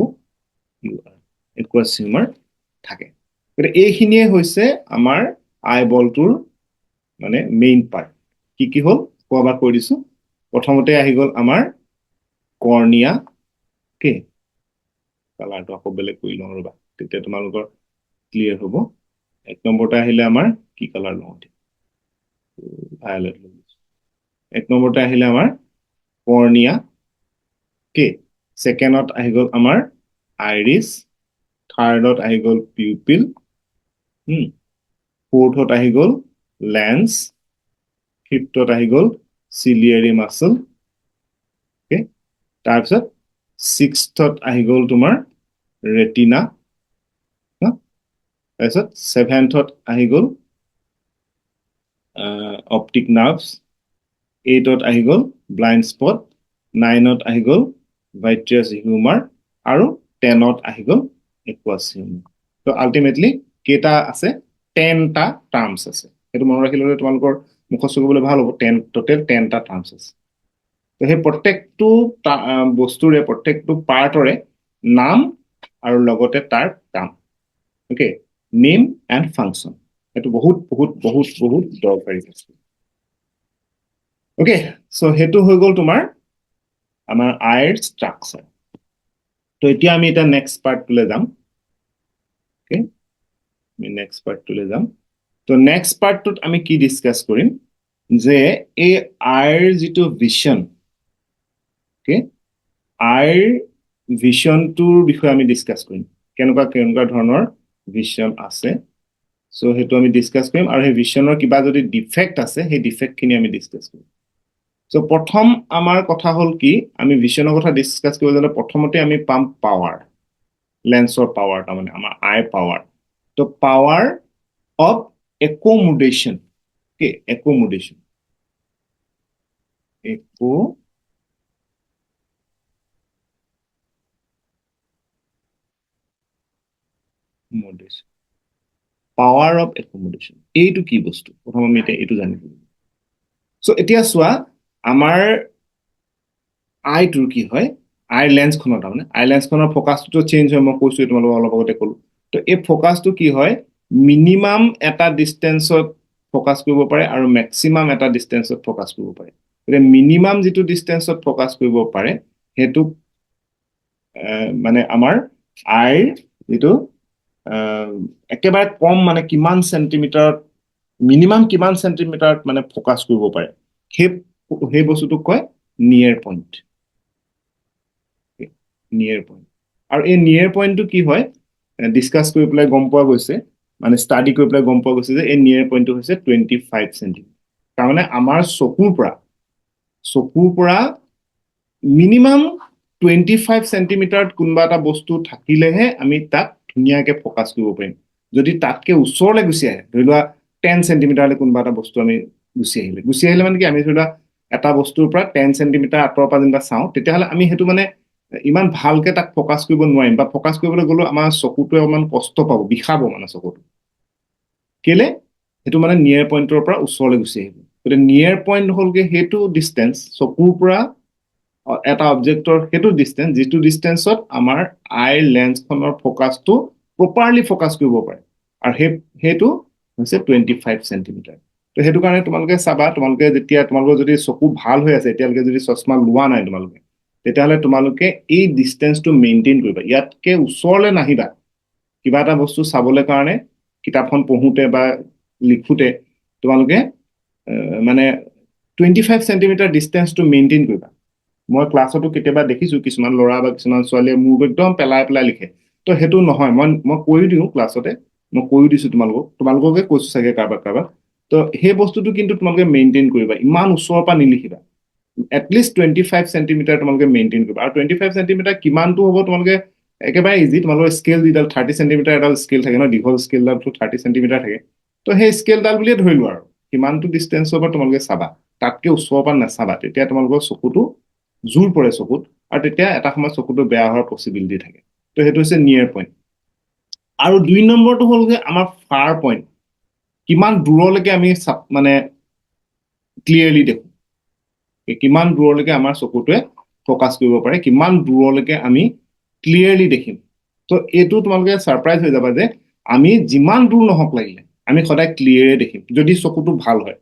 U R aqueous humour থাকে গতিকে এইখিনিয়ে হৈছে আমাৰ আইবলটোৰ মানে মেইন পাৰ্ট কি কি হল কোৱাবা কৈ দিছো প্ৰথমতে আহি গল আমাৰ কৰ্নিয়া কে কালাৰটো আকৌ বেলেগ কৰি লওঁ ৰবা তেতিয়া তোমালোকৰ ক্লিয়াৰ হ'ব এক নম্বৰতে আহিলে আমাৰ কি কালাৰ লওঁ ভায়োলেট এক নম্বৰতে আহিলে আমাৰ কৰ্নিয়া কে সেকেন্ডত আহি গল আমাৰ আইৰিছ থাৰ্ডত আহি গল পিউপিল ফোৰ্থত আহি গল লেন্স ফিফথত আহি গল চিলিয়াৰী মাসল ওকে তাৰপিছত ছিক্সথত আহি গল তোমাৰ ৰেটিনা তাৰপিছত সেভেন্থত আহি গল অপটিক নাৰ্ভছ এইটত আহি গল ব্লাইণ্ড স্পট নাইনত আহি গল ভাইট্ৰিয়াছ হিউমাৰ আৰু 10ত আহি গল একুয়াস হিউমাৰ তো আলটিমেটলি কেইটা আছে 10টা টাৰ্মছ আছে সেইটো মনত ৰাখিলে তোমালোকৰ মুখস্থ কৰিবলৈ ভাল হ'ব 10 টোটেল 10টা টাৰ্মছ আছে তো সেই প্ৰত্যেকটো বস্তুৰে প্ৰত্যেকটো পাৰ্টৰে নাম আৰু লগতে তাৰ কাম ওকে নেম এণ্ড ফাংচন এটো বহুত বহুত বহুত বহুত দৰকাৰী বস্তু ওকে সো হেতু হৈ গল তোমাৰ আমাৰ আইৰ ষ্ট্ৰাকচাৰ তো এতিয়া আমি এটা নেক্সট পাৰ্টলৈ যাম ওকে আমি নেক্সট পাৰ্টলৈ যাম তো নেক্সট পাৰ্টটোত আমি কি ডিসকাস কৰিম যে এই আইৰ যেটো ভিজন ওকে আইৰ ভিজনটোৰ বিষয়ে আমি ডিসকাস কৰিম কেনেকুৱা ধৰণৰ ভিজন আছে সো হেতু আমি ডিসকাস কৰিম আৰু সেই ভিজনৰ কিবা যদি ডিফেক্ট আছে সেই ডিফেক্ট খিনি আমি ডিসকাস কৰিম সো প্ৰথম আমাৰ কথা হল কি আমি ভিজনৰ কথা ডিসকাস কৰিব যালে প্ৰথমতে আমি পাম পাৱাৰ লেন্সৰ পাৱাৰ মানে আমাৰ আই পাৱাৰ তো power of accommodation okay accommodation accommodation power of accommodation এইটো কি বস্তু প্ৰথম আমি এটা এইটো জানিব সো এতিয়া চোৱা আমাৰ আইটোৰ কি হয় আই লেন্সখনৰ মানে আই লেন্সখনৰ ফোকাসটো চেঞ্জ হয় মই কৈছো তোমালোকক অলপ আগতে ক'লো তো এই ফোকাসটো কি হয় মিনিমাম এটা ডিসটেন্সত ফোকাস কৰিব পাৰে আৰু ম্যাক্সিমাম এটা ডিসটেন্সত ফোকাস কৰিব পাৰে গতিকে মিনিমাম যেটো ডিসটেন্সত ফোকাস কৰিব পাৰে হেতু মানে আমাৰ আইৰ যেটো একেবাৰে কম মানে কিমান সেন্টিমিটাৰ মিনিমাম কিমান সেন্টিমিটাৰ মানে ফোকাস কৰিব পাৰে সেই বস্তুটো কয় নিয়াৰ পইণ্ট নিয়াৰ পইণ্ট আৰু এই নিয়াৰ পইণ্টটো কি হয় ডিসকাস কৰি পেলাই গম পোৱা গৈছে মানে ষ্টাডি কৰি পেলাই গম পোৱা গৈছে যে এই নিয়াৰ পইণ্টটো হৈছে 25 সেন্টিমিটাৰ তাৰমানে আমাৰ চকুৰ পৰা মিনিমাম 25 সেন্টিমিটাৰ কোনবা এটা বস্তু থাকিলেহে আমি তাত ধুনিয়াকে ফোকাস কৰিব পাৰিম যদি তাতকে ওচৰলৈ গুছি আহে ধৰি লোৱা 10 সেন্টিমিটাৰলে কোনবা এটা বস্তু আমি গুছি আহিলে মানে কি আমি ধৰি লোৱা এটা বস্তুৰ পৰা 10 সেন্টিমিটাৰ আঁতৰৰ পৰা যেনিবা চাওঁ তেতিয়াহলে আমি হেতু মানে ইমান ভালকে তাক ফোকাস কৰিব নোৱাৰিম বা ফোকাস কৰিবলৈ গলো আমাৰ চকুটোৱে অকমান কষ্ট পাব বিখাব মানে চকুটো কেলে হেতু মানে নিয়াৰ পইণ্টৰ পৰা ওচৰলৈ গুছি আহিব গতিকে নিয়াৰ পইণ্ট হলকে হেতু ডিসটেন্স চকুৰ পৰা এটা অবজেক্টৰ হেতু ডিসটেন্স যেটো ডিসটেন্সত আমাৰ আই লেন্সখনৰ ফোকাসটো প্ৰপাৰলি ফোকাস কৰিব পাৰে আৰু হেতু হৈছে 25 সেন্টিমিটাৰ তো হেতু কাৰণে তোমালোকে চাবা তোমালোকে যেতিয়া তোমালোকৰ যদি চকু ভাল হৈ আছে এতিয়ালৈকে যদি চশমা লোৱা নাই তোমালোকে তেতিয়াহলে তোমালোকে এই ডিসটেন্সটো মেইনটেইন কৰিবা ইয়াতকে ওচৰলৈ নাহিবা কিবা এটা বস্তু চাবলৈ কাৰণে কিতাপখন পঢ়োতে বা লিখোতে তোমালোকে মানে 25 সেন্টিমিটাৰ ডিসটেন্সটো মেইনটেইন কৰিবা মই ক্লাছতো কেতিয়াবা দেখিছো কিছুমান ল'ৰা বা কিছুমান ছোৱালীয়ে মুখ একদম পেলাই লিখে তো হেতু নহয় মই কৈ দিও ক্লাছতে মই কৈ দিছো তোমালোককে কৈছো চাগে কাৰবাক তো সেই বস্তুটো কিন্তু তোমালোকে মেইনটেইন কৰিবা ইমান ওচৰৰ পৰা নিলিখিবা এটলিষ্ট 25 সেন্টিমিটাৰ তোমালোকে মেইনটেইন কৰিবা আৰু 25 সেন্টিমিটাৰ কিমানটো হ'ব তোমালোকে একেবাৰে ইজি তোমালোকৰ স্কেল দিডাল 30 সেন্টিমিটাৰ এডাল স্কেল থাকে ন দীঘল স্কেলডালটো 30 সেন্টিমিটাৰ থাকে তো সেই স্কেলডাল বুলিয়ে ধৰিলো আৰু কিমানটো ডিসটেন্সৰ পৰা তোমালোকে চাবা তাতকে ওচৰৰ পৰা নাচাবা, তেতিয়া তোমালোকৰ চকুটো জোৰ পৰে চকুত, আৰু তেতিয়া এটা সময়ত চকুটো বেয়া হোৱাৰ পচিবিলিটি থাকে। তো সেইটো হৈছে নিয়াৰ পইণ্ট। আৰু 2 নম্বৰটো হ'ল যে আমাৰ ফাৰ পইণ্ট, কিমান দূৰলৈকে আমি মানে ক্লিয়াৰলি দেখো, কিমান দূৰলৈকে আমাৰ চকুটোৱে ফ'কাছ কৰিব পাৰে, কিমান দূৰলৈকে আমি ক্লিয়াৰলি দেখিম। তো এইটো তোমালোকে ছাৰপ্ৰাইজ হৈ যাবা যে আমি যিমান দূৰ নহওক লাগিলে আমি সদায় ক্লিয়াৰে দেখিম, যদি চকুটো ভাল হয়।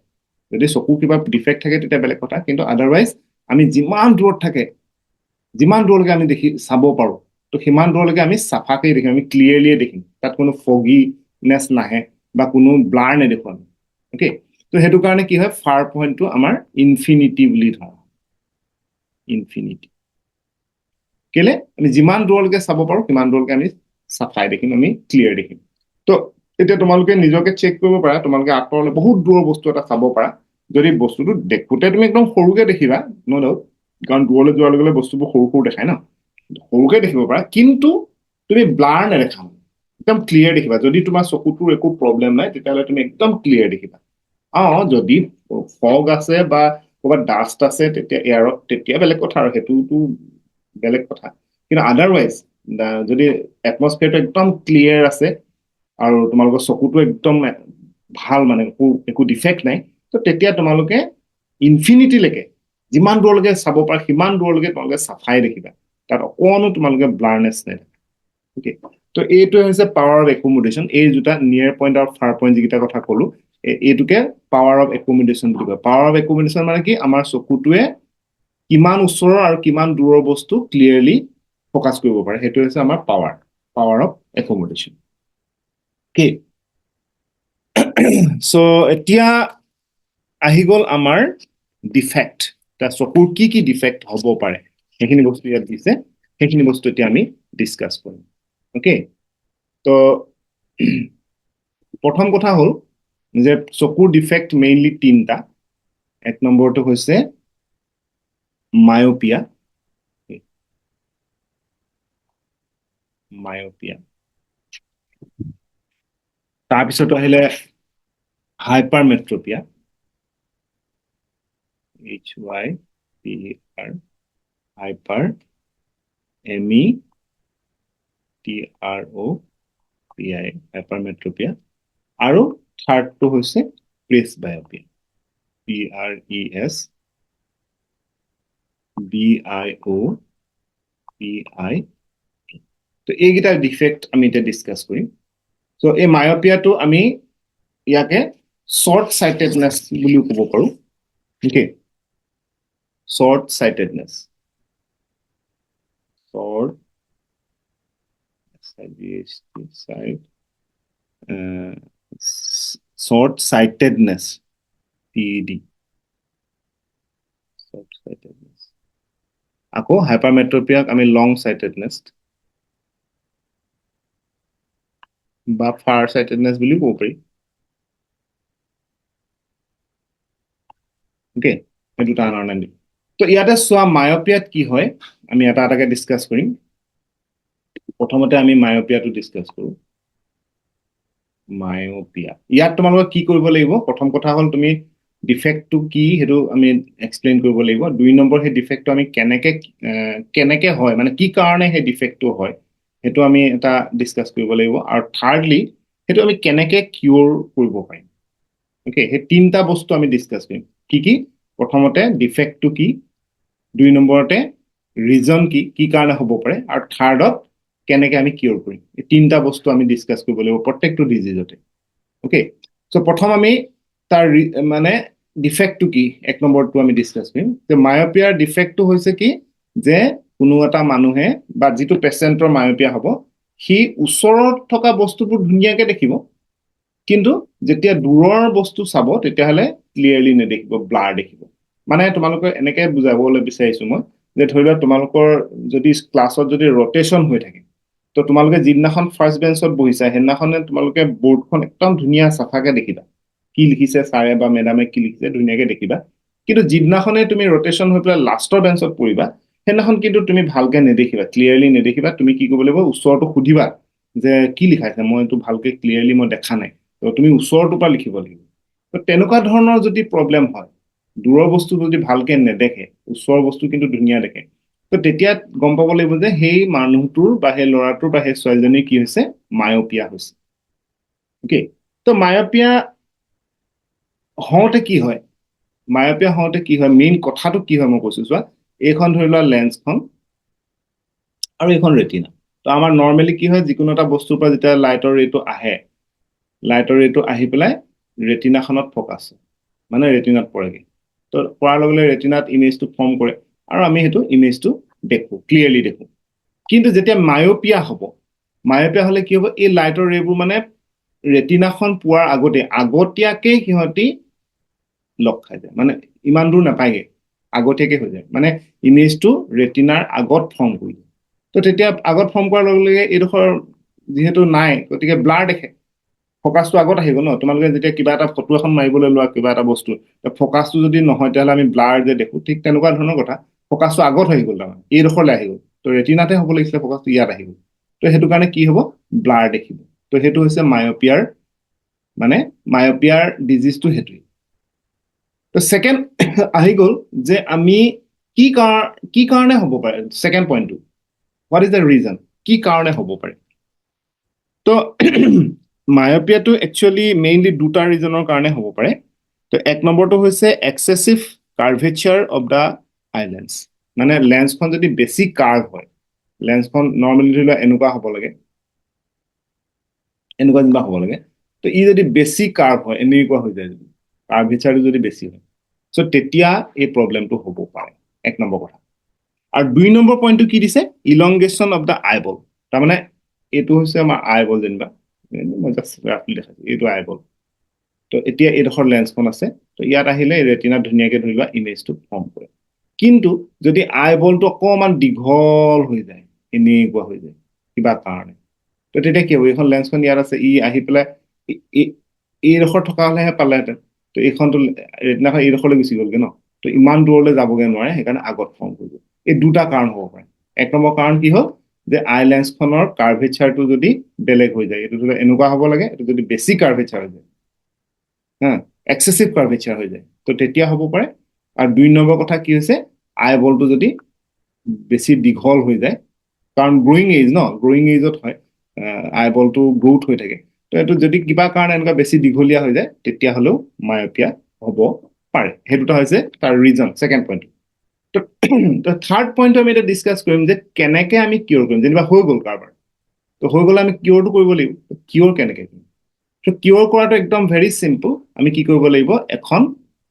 যদি চকু কিবা ডিফেক্ট থাকে তেতিয়া বেলেগ কথা, কিন্তু আদাৰৱাইজ আমি যিমান দূৰত থাকে, যিমান দূৰলৈকে আমি চাব পাৰোঁ, তো সিমান দূৰলৈকে আমি চাফাকৈ দেখিম, আমি ক্লিয়াৰলিয়ে দেখিম, তাত কোনো ফগিনেছ নাহে বা কোনো ব্লাৰ নেদেখো আমি। অ'কে, তো সেইটো কাৰণে কি হয়, ফাৰ পইণ্টটো আমাৰ ইনফিনিটি বুলি ধৰোঁ, ইনফিনিটি। কেলে, আমি যিমান দূৰলৈকে চাব পাৰোঁ সিমান দূৰলৈকে আমি চাফাই দেখিম, আমি ক্লিয়াৰ দেখিম। তো এতিয়া তোমালোকে নিজকে চেক কৰিব পাৰা, তোমালোকে আঁতৰলৈ বহুত দূৰৰ বস্তু এটা চাব পাৰা, যদি বস্তুটো দেখোতে তুমি একদম সৰুকে দেখিবা, ন ডাউট, কাৰণ দূৰলৈ যোৱাৰ লগে লগে বস্তুবোৰ সৰু সৰু দেখায় ন, সৰুকে দেখিব পাৰা, কিন্তু তুমি ব্লাৰ নেদেখা, একদম ক্লিয়াৰ দেখিবা। যদি তোমাৰ চকুটোৰ একো প্ৰব্লেম নাই তেতিয়াহ'লে তুমি একদম ক্লিয়াৰ দেখিবা। যদি ফগ আছে বা ক'ৰবাত ডাষ্ট আছে তেতিয়া এয়াৰত, তেতিয়া বেলেগ কথা, আৰু সেইটোতো বেলেগ কথা। কিন্তু আদাৰৱাইজ যদি এটমস্ফিয়াৰটো একদম ক্লিয়াৰ আছে আৰু তোমালোকৰ চকুটো একদম ভাল, মানে একো ডিফেক্ট নাই, তো তেতিয়া তোমালোকে ইনফিনিটিলৈকে যিমান দূৰলৈকে চাব পাৰা সিমান দূৰলৈকে তোমালোকে চাফাই দেখিবা, তাত অকণো তোমালোকে ব্লাৰনেছ নাই। অ'কে, তো এইটোৱে হৈছে পাৱাৰ অফ একমোডেশ্যন। এই দুটা নিয়াৰ পইণ্ট আৰু ফাৰ পইণ্ট যিকেইটা কথা ক'লো, এইটোকে পাৱাৰ অফ একমোডেশ্যন বুলি কয়। পাৱাৰ অফ একমোডেশ্যন মানে কি, আমাৰ চকুটোৱে কিমান ওচৰৰ আৰু কিমান দূৰৰ বস্তু ক্লিয়াৰলি ফ'কাছ কৰিব পাৰে, সেইটো হৈছে আমাৰ পাৱাৰ অফ একমোডেশ্যন। অ'কে, চ' এতিয়া আহি গ'ল আমাৰ ডিফেক্ট। চকুৰ কি কি ডিফেক্ট হ'ব পাৰে সেইখিনি বস্তু ইয়াত দিছে, সেইখিনি বস্তু এতিয়া আমি ডিছকাছ কৰিম। অ'কে, তো প্ৰথম কথা হ'ল যে চকুৰ ডিফেক্ট মেইনলি 3টা। 1 নম্বৰটো হৈছে মায়োপিয়া, তাৰপিছত আহিলে hypermetropia, HYPR, hyper, METROPIA, hypermetropia. আৰু থাৰ্ডটো হৈছে প্ৰেছবায়োপিয়া, PRESBIOPIA। তো এইকেইটা ডিফেক্ট আমি এতিয়া ডিছকাছ কৰিম। চ' এই মায়োপিয়াটো আমি ইয়াকে শ্বৰ্ট চাইটেডনেছ বুলিও ক'ব পাৰোঁ। Okay, short sightedness, short sightedness, PED, short sightedness. আকৌ হাইপাৰমেট্ৰপিয়াক আমি লং চাইটেডনেছ বা ফাৰ চাইটেডনেছ বুলিও ক'ব পাৰি। অ'কে, এই দুটা ধৰণে দিম। তো ইয়াতে চোৱা, মায়োপিয়াত কি হয় আমি এটা এটাকে ডিছকাছ কৰিম। প্ৰথমতে আমি মায়োপিয়াটো ডিছকাছ কৰোঁ। মায়োপিয়া, ইয়াত তোমালোকে কি কৰিব লাগিব, প্ৰথম কথা হ'ল তুমি ডিফেক্টটো কি সেইটো আমি এক্সপ্লেইন কৰিব লাগিব। 2 নম্বৰ, সেই ডিফেক্টটো আমি কেনেকে হয়, মানে কি কাৰণে সেই ডিফেক্টটো হয় সেইটো আমি এটা ডিছকাছ কৰিব লাগিব। আৰু থাৰ্ডলি, সেইটো আমি কেনেকে কিয়ৰ কৰিব পাৰিম। অ'কে, সেই 3টা বস্তু আমি ডিছকাছ কৰিম। কি প্ৰথমতে ডিফেক্টটো কি, 2 নম্বৰতে ৰিজন কি কাৰণে হ'ব পাৰে, আৰু থাৰ্ডত কেনেকে আমি কিয়ৰ কৰিম। এই 3টা বস্তু আমি ডিছকাছ কৰিব লাগিব প্ৰত্যেকটো ডিজিজতে। অ'কে, চ' প্ৰথম আমি তাৰ মানে ডিফেক্টটো কি, 1 নম্বৰটো আমি ডিছকাছ কৰিম। যে মায়োপিয়াৰ ডিফেক্টটো হৈছে কি, যে কোনো এটা মানুহে বা যিটো পেচেণ্টৰ মায়োপিয়া হ'ব, সি ওচৰত থকা বস্তুবোৰ ধুনীয়াকে দেখিব, কিন্তু যেতিয়া দূৰৰ বস্তু চাব তেতিয়াহ'লে ক্লিয়াৰলি নেদেখিব, ব্লাৰ দেখিব। মানে তোমালোকে এনেকে বুজাবলৈ বিচাৰিছো মই, যে ধৰি লোৱা তোমালোকৰ যদি ক্লাছত যদি ৰটেশ্যন হৈ থাকে, তো তোমালোকে যিদিনাখন ফাৰ্ষ্ট বেঞ্চত বহিছা সেইদিনাখনে তোমালোকে বৰ্ডখন একদম ধুনীয়া চাফাকে দেখিবা, কি লিখিছে ছাৰে বা মেডামে কি লিখিছে ধুনীয়াকে দেখিবা। কিন্তু যিদিনাখনে তুমি ৰটেশ্যন হৈ পেলাই লাষ্টৰ বেঞ্চত পৰিবা, সেইদিনাখন কিন্তু তুমি ভালকে নেদেখিবা, ক্লিয়াৰলি নেদেখিবা। তুমি কি কৰিব লাগিব, ওচৰতো সুধিবা যে কি লিখাইছে, মই এইটো ভালকে ক্লিয়াৰলি মই দেখা নাই, তো তুমি ওচৰটোৰ পৰা লিখিব লাগিব। তো তেনেকুৱা ধৰণৰ যদি প্ৰব্লেম হয়, দূৰৰ বস্তু যদি ভালকে নেদেখে, ওচৰৰ বস্তু কিন্তু ধুনীয়া দেখে, তো তেতিয়া গম পাব লাগিব যে সেই মানুহটোৰ বা সেই ল'ৰাটোৰ বা সেই ছোৱালীজনীৰ কি হৈছে, মায়পিয়া হৈছে। অ'কে, তো মায়পিয়া হওঁতে কি হয়, মায়পিয়া হওঁতে কি হয়, মেইন কথাটো কি হয় মই কৈছো চোৱা, এইখন ধৰি লোৱা লেন্সখন আৰু এইখন ৰেটিনা। তো আমাৰ নৰ্মেলি কি হয়, যিকোনো এটা বস্তুৰ পৰা যেতিয়া লাইটৰ ৰেটো আহে, লাইটৰ ৰেটো আহি পেলাই ৰেটিনাখনত ফ'কাছ হয়, মানে ৰেটিনাত পৰেগৈ। তো পৰাৰ লগে লগে ৰেটিনাত ইমেজটো ফৰ্ম কৰে আৰু আমি সেইটো ইমেজটো দেখো, ক্লিয়াৰলি দেখো। কিন্তু যেতিয়া মায়পিয়া হ'ব, মায়পিয়া হ'লে কি হ'ব, এই লাইটৰ ৰেবোৰ মানে ৰেটিনাখন পোৱাৰ আগতীয়াকে সিহঁতি লগ খাই যায়, মানে ইমান দূৰ নাপায়গে, আগতীয়াকে হৈ যায়, মানে ইমেজটো ৰেটিনাৰ আগত ফৰ্ম কৰি দিয়ে। তো তেতিয়া আগত ফৰ্ম কৰাৰ লগে লগে এইডোখৰ যিহেতু নাই, গতিকে ব্লাৰ দেখে, ফ'কাছটো আগত আহি গ'ল ন। তোমালোকে যেতিয়া কিবা এটা ফটো এখন মাৰিবলৈ লোৱা কিবা এটা বস্তু, ফ'কাছটো যদি নহয় তেতিয়াহ'লে আমি ব্লাৰ যে দেখো, ঠিক তেনেকুৱা ধৰণৰ কথা, ফ'কাছটো আগত আহি গ'ল, তাৰমানে এইডোখৰলৈ আহি গ'ল। তো ৰেটিনাতে হ'ব লাগিছিলে ফ'কাছটো, ইয়াত আহি গ'ল। তো সেইটো কাৰণে কি হ'ব, ব্লাৰ দেখিব। তো সেইটো হৈছে মায়পিয়াৰ, মানে মায়পিয়াৰ ডিজিজটো সেইটোৱে। তো ছেকেণ্ড আহি গ'ল যে আমি কি কাৰণে হ'ব পাৰে, ছেকেণ্ড পইণ্টটো, হোৱাট ইজ দ্য ৰিজন, কি কাৰণে হ'ব পাৰে। তো মায়পিয়াটো একচুৱেলি মেইনলি দুটা ৰিজনৰ কাৰণে হ'ব পাৰে। তো এক নম্বৰটো হৈছে excessive curvature of the eye lens, মানে লেন্সখন যদি বেছি কাৰ্ভ হয়, লেন্সখন নৰ্মেলি ধৰি লোৱা এনেকুৱা হ'ব লাগে, এনেকুৱা যেনিবা হ'ব লাগে, তো ই যদি বেছি কাৰ্ভ হয়, এনেকুৱা হৈ যায়, যদি কাৰ্ভেচাৰটো যদি বেছি হয়, চ' তেতিয়া এই প্ৰব্লেমটো হ'ব পাৰে, এক নম্বৰ কথা। আৰু দুই নম্বৰ পইণ্টটো কি দিছে, ইলংগেশ্যন অফ দ্য আইবল, তাৰমানে এইটো হৈছে আমাৰ আইবল যেনিবা, মই জাষ্ট ৰাফলি দেখাইছো, এইটো আইবল। তো এতিয়া এইডোখৰ লেন্সখন আছে, তো ইয়াত আহিলে ৰেটিনাত ধুনীয়াকে ধৰি লোৱা ইমেজটো ফৰ্ম কৰে। কিন্তু যদি আইবলটো অকণমান দীঘল হৈ যায়, এনেকুৱা হৈ যায় কিবা কাৰণে, তো তেতিয়া কি হ'ব, এইখন লেন্সখন ইয়াত আছে, ই আহি পেলাই এইডোখৰ থকা হ'লেহে পালেহেঁতেন, তো এইখনটো ৰেটিনাখন এইডোখৰলৈ গুচি গ'লগে ন, তো ইমান দূৰলৈ যাবগে নোৱাৰে, সেইকাৰণে আগত ফৰ্ম হৈ গ'ল। এই দুটা কাৰণ হ'ব পাৰে। এক নম্বৰ কাৰণ কি হ'ল, যে আই লেন্সখনৰ কাৰ্ভেচাৰটো যদি বেলেগ হৈ যায়, এইটো ধৰি লওক এনেকুৱা হ'ব লাগে, এইটো যদি বেছি কাৰ্ভেচাৰ হৈ যায়, হা, এক্সেচিভ কাৰ্ভেচাৰ হৈ যায়, তো তেতিয়া হ'ব পাৰে। আৰু দুই নম্বৰ কথা কি হৈছে, আইবলটো যদি বেছি দীঘল হৈ যায়, কাৰণ গ্ৰয়িং এজ ন, গ্ৰয়িং এজত হয়, আইবলটো গ্ৰোথ হৈ থাকে, তো এইটো যদি কিবা কাৰণে এনেকুৱা বেছি দীঘলীয়া হৈ যায়, তেতিয়াহ'লেও মায়পিয়া হ'ব পাৰে। সেই দুটা হৈছে তাৰ ৰিজন, ছেকেণ্ড পইণ্ট। তো থাৰ্ড পইণ্টটো আমি এতিয়া ডিছকাছ কৰিম যে কেনেকে আমি কিয়ৰ কৰিম, যেনিবা হৈ গ'ল কাৰোবাৰ, তো হৈ গ'লে আমি কিয়ৰটো কৰিব লাগিব, কিয়ৰ কেনেকে কৰিম। তো কিয়ৰ কৰাটো একদম ভেৰি চিম্পল, আমি কি কৰিব লাগিব, এখন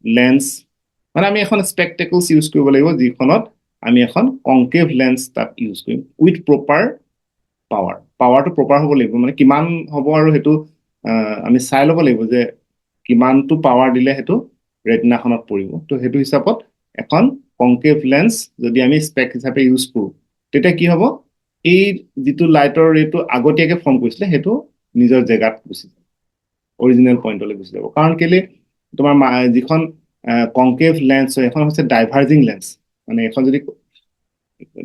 লেন্স, মানে আমি এখন স্পেকটেকলছ ইউজ কৰিব লাগিব, যিখনত আমি এখন কনকেভ লেন্স তাত ইউজ কৰিম, উইথ প্ৰপাৰ পাৱাৰটো প্ৰপাৰ হ'ব লাগিব, মানে কিমান হ'ব আৰু সেইটো আমি চাই ল'ব লাগিব যে কিমানটো পাৱাৰ দিলে সেইটো ৰেটিনাখনত পৰিব। তো সেইটো হিচাপত এখন কনকেভ লেন্স যদি আমি স্পেক হিচাপে ইউজ কৰোঁ, তেতিয়া কি হ'ব, এই যিটো লাইটৰ ৰেটো আগতীয়াকে ফৰ্ম কৰিছিলে, সেইটো নিজৰ জেগাত গুচি যাব, অৰিজিনেল পইণ্টলৈ গুচি যাব। কাৰণ কেলে, তোমাৰ যিখন কনকেভ লেন্স হয়, এখন হৈছে ডাইভাৰ্জিং লেন্স, মানে এখন যদি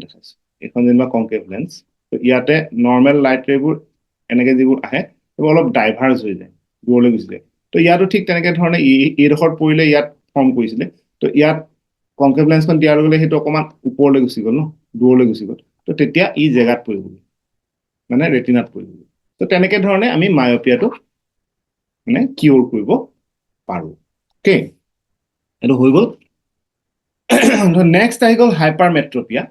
দেখাইছো, এইখন যেনিবা কনকেভ লেন্স, তো ইয়াতে নৰ্মেল লাইট ৰেবোৰ এনেকে যিবোৰ আহে, সেইবোৰ অলপ ডাইভাৰ্জ হৈ যায়, দূৰলৈ গুচি যায়। তো ইয়াতো ঠিক তেনেকে ধৰণে এইডোখৰত পৰিলে ইয়াত ফৰ্ম কৰিছিলে, তো ইয়াত কনকেভ লেন্সখন দিয়াৰ লগে লগে সেইটো অকণমান ওপৰলৈ গুচি গ'ল ন, দূৰলৈ গুচি গ'ল, তো তেতিয়া ই জেগাত পৰিব, মানে ৰেটিনাত পৰিব। তো তেনেকে ধৰণে আমি মায়পিয়াটো মানে কিয়ৰ কৰিব পাৰো। অ'কে, এইটো হৈ গ'ল। নেক্সট আহি গ'ল হাইপাৰমেট্ৰপিয়া।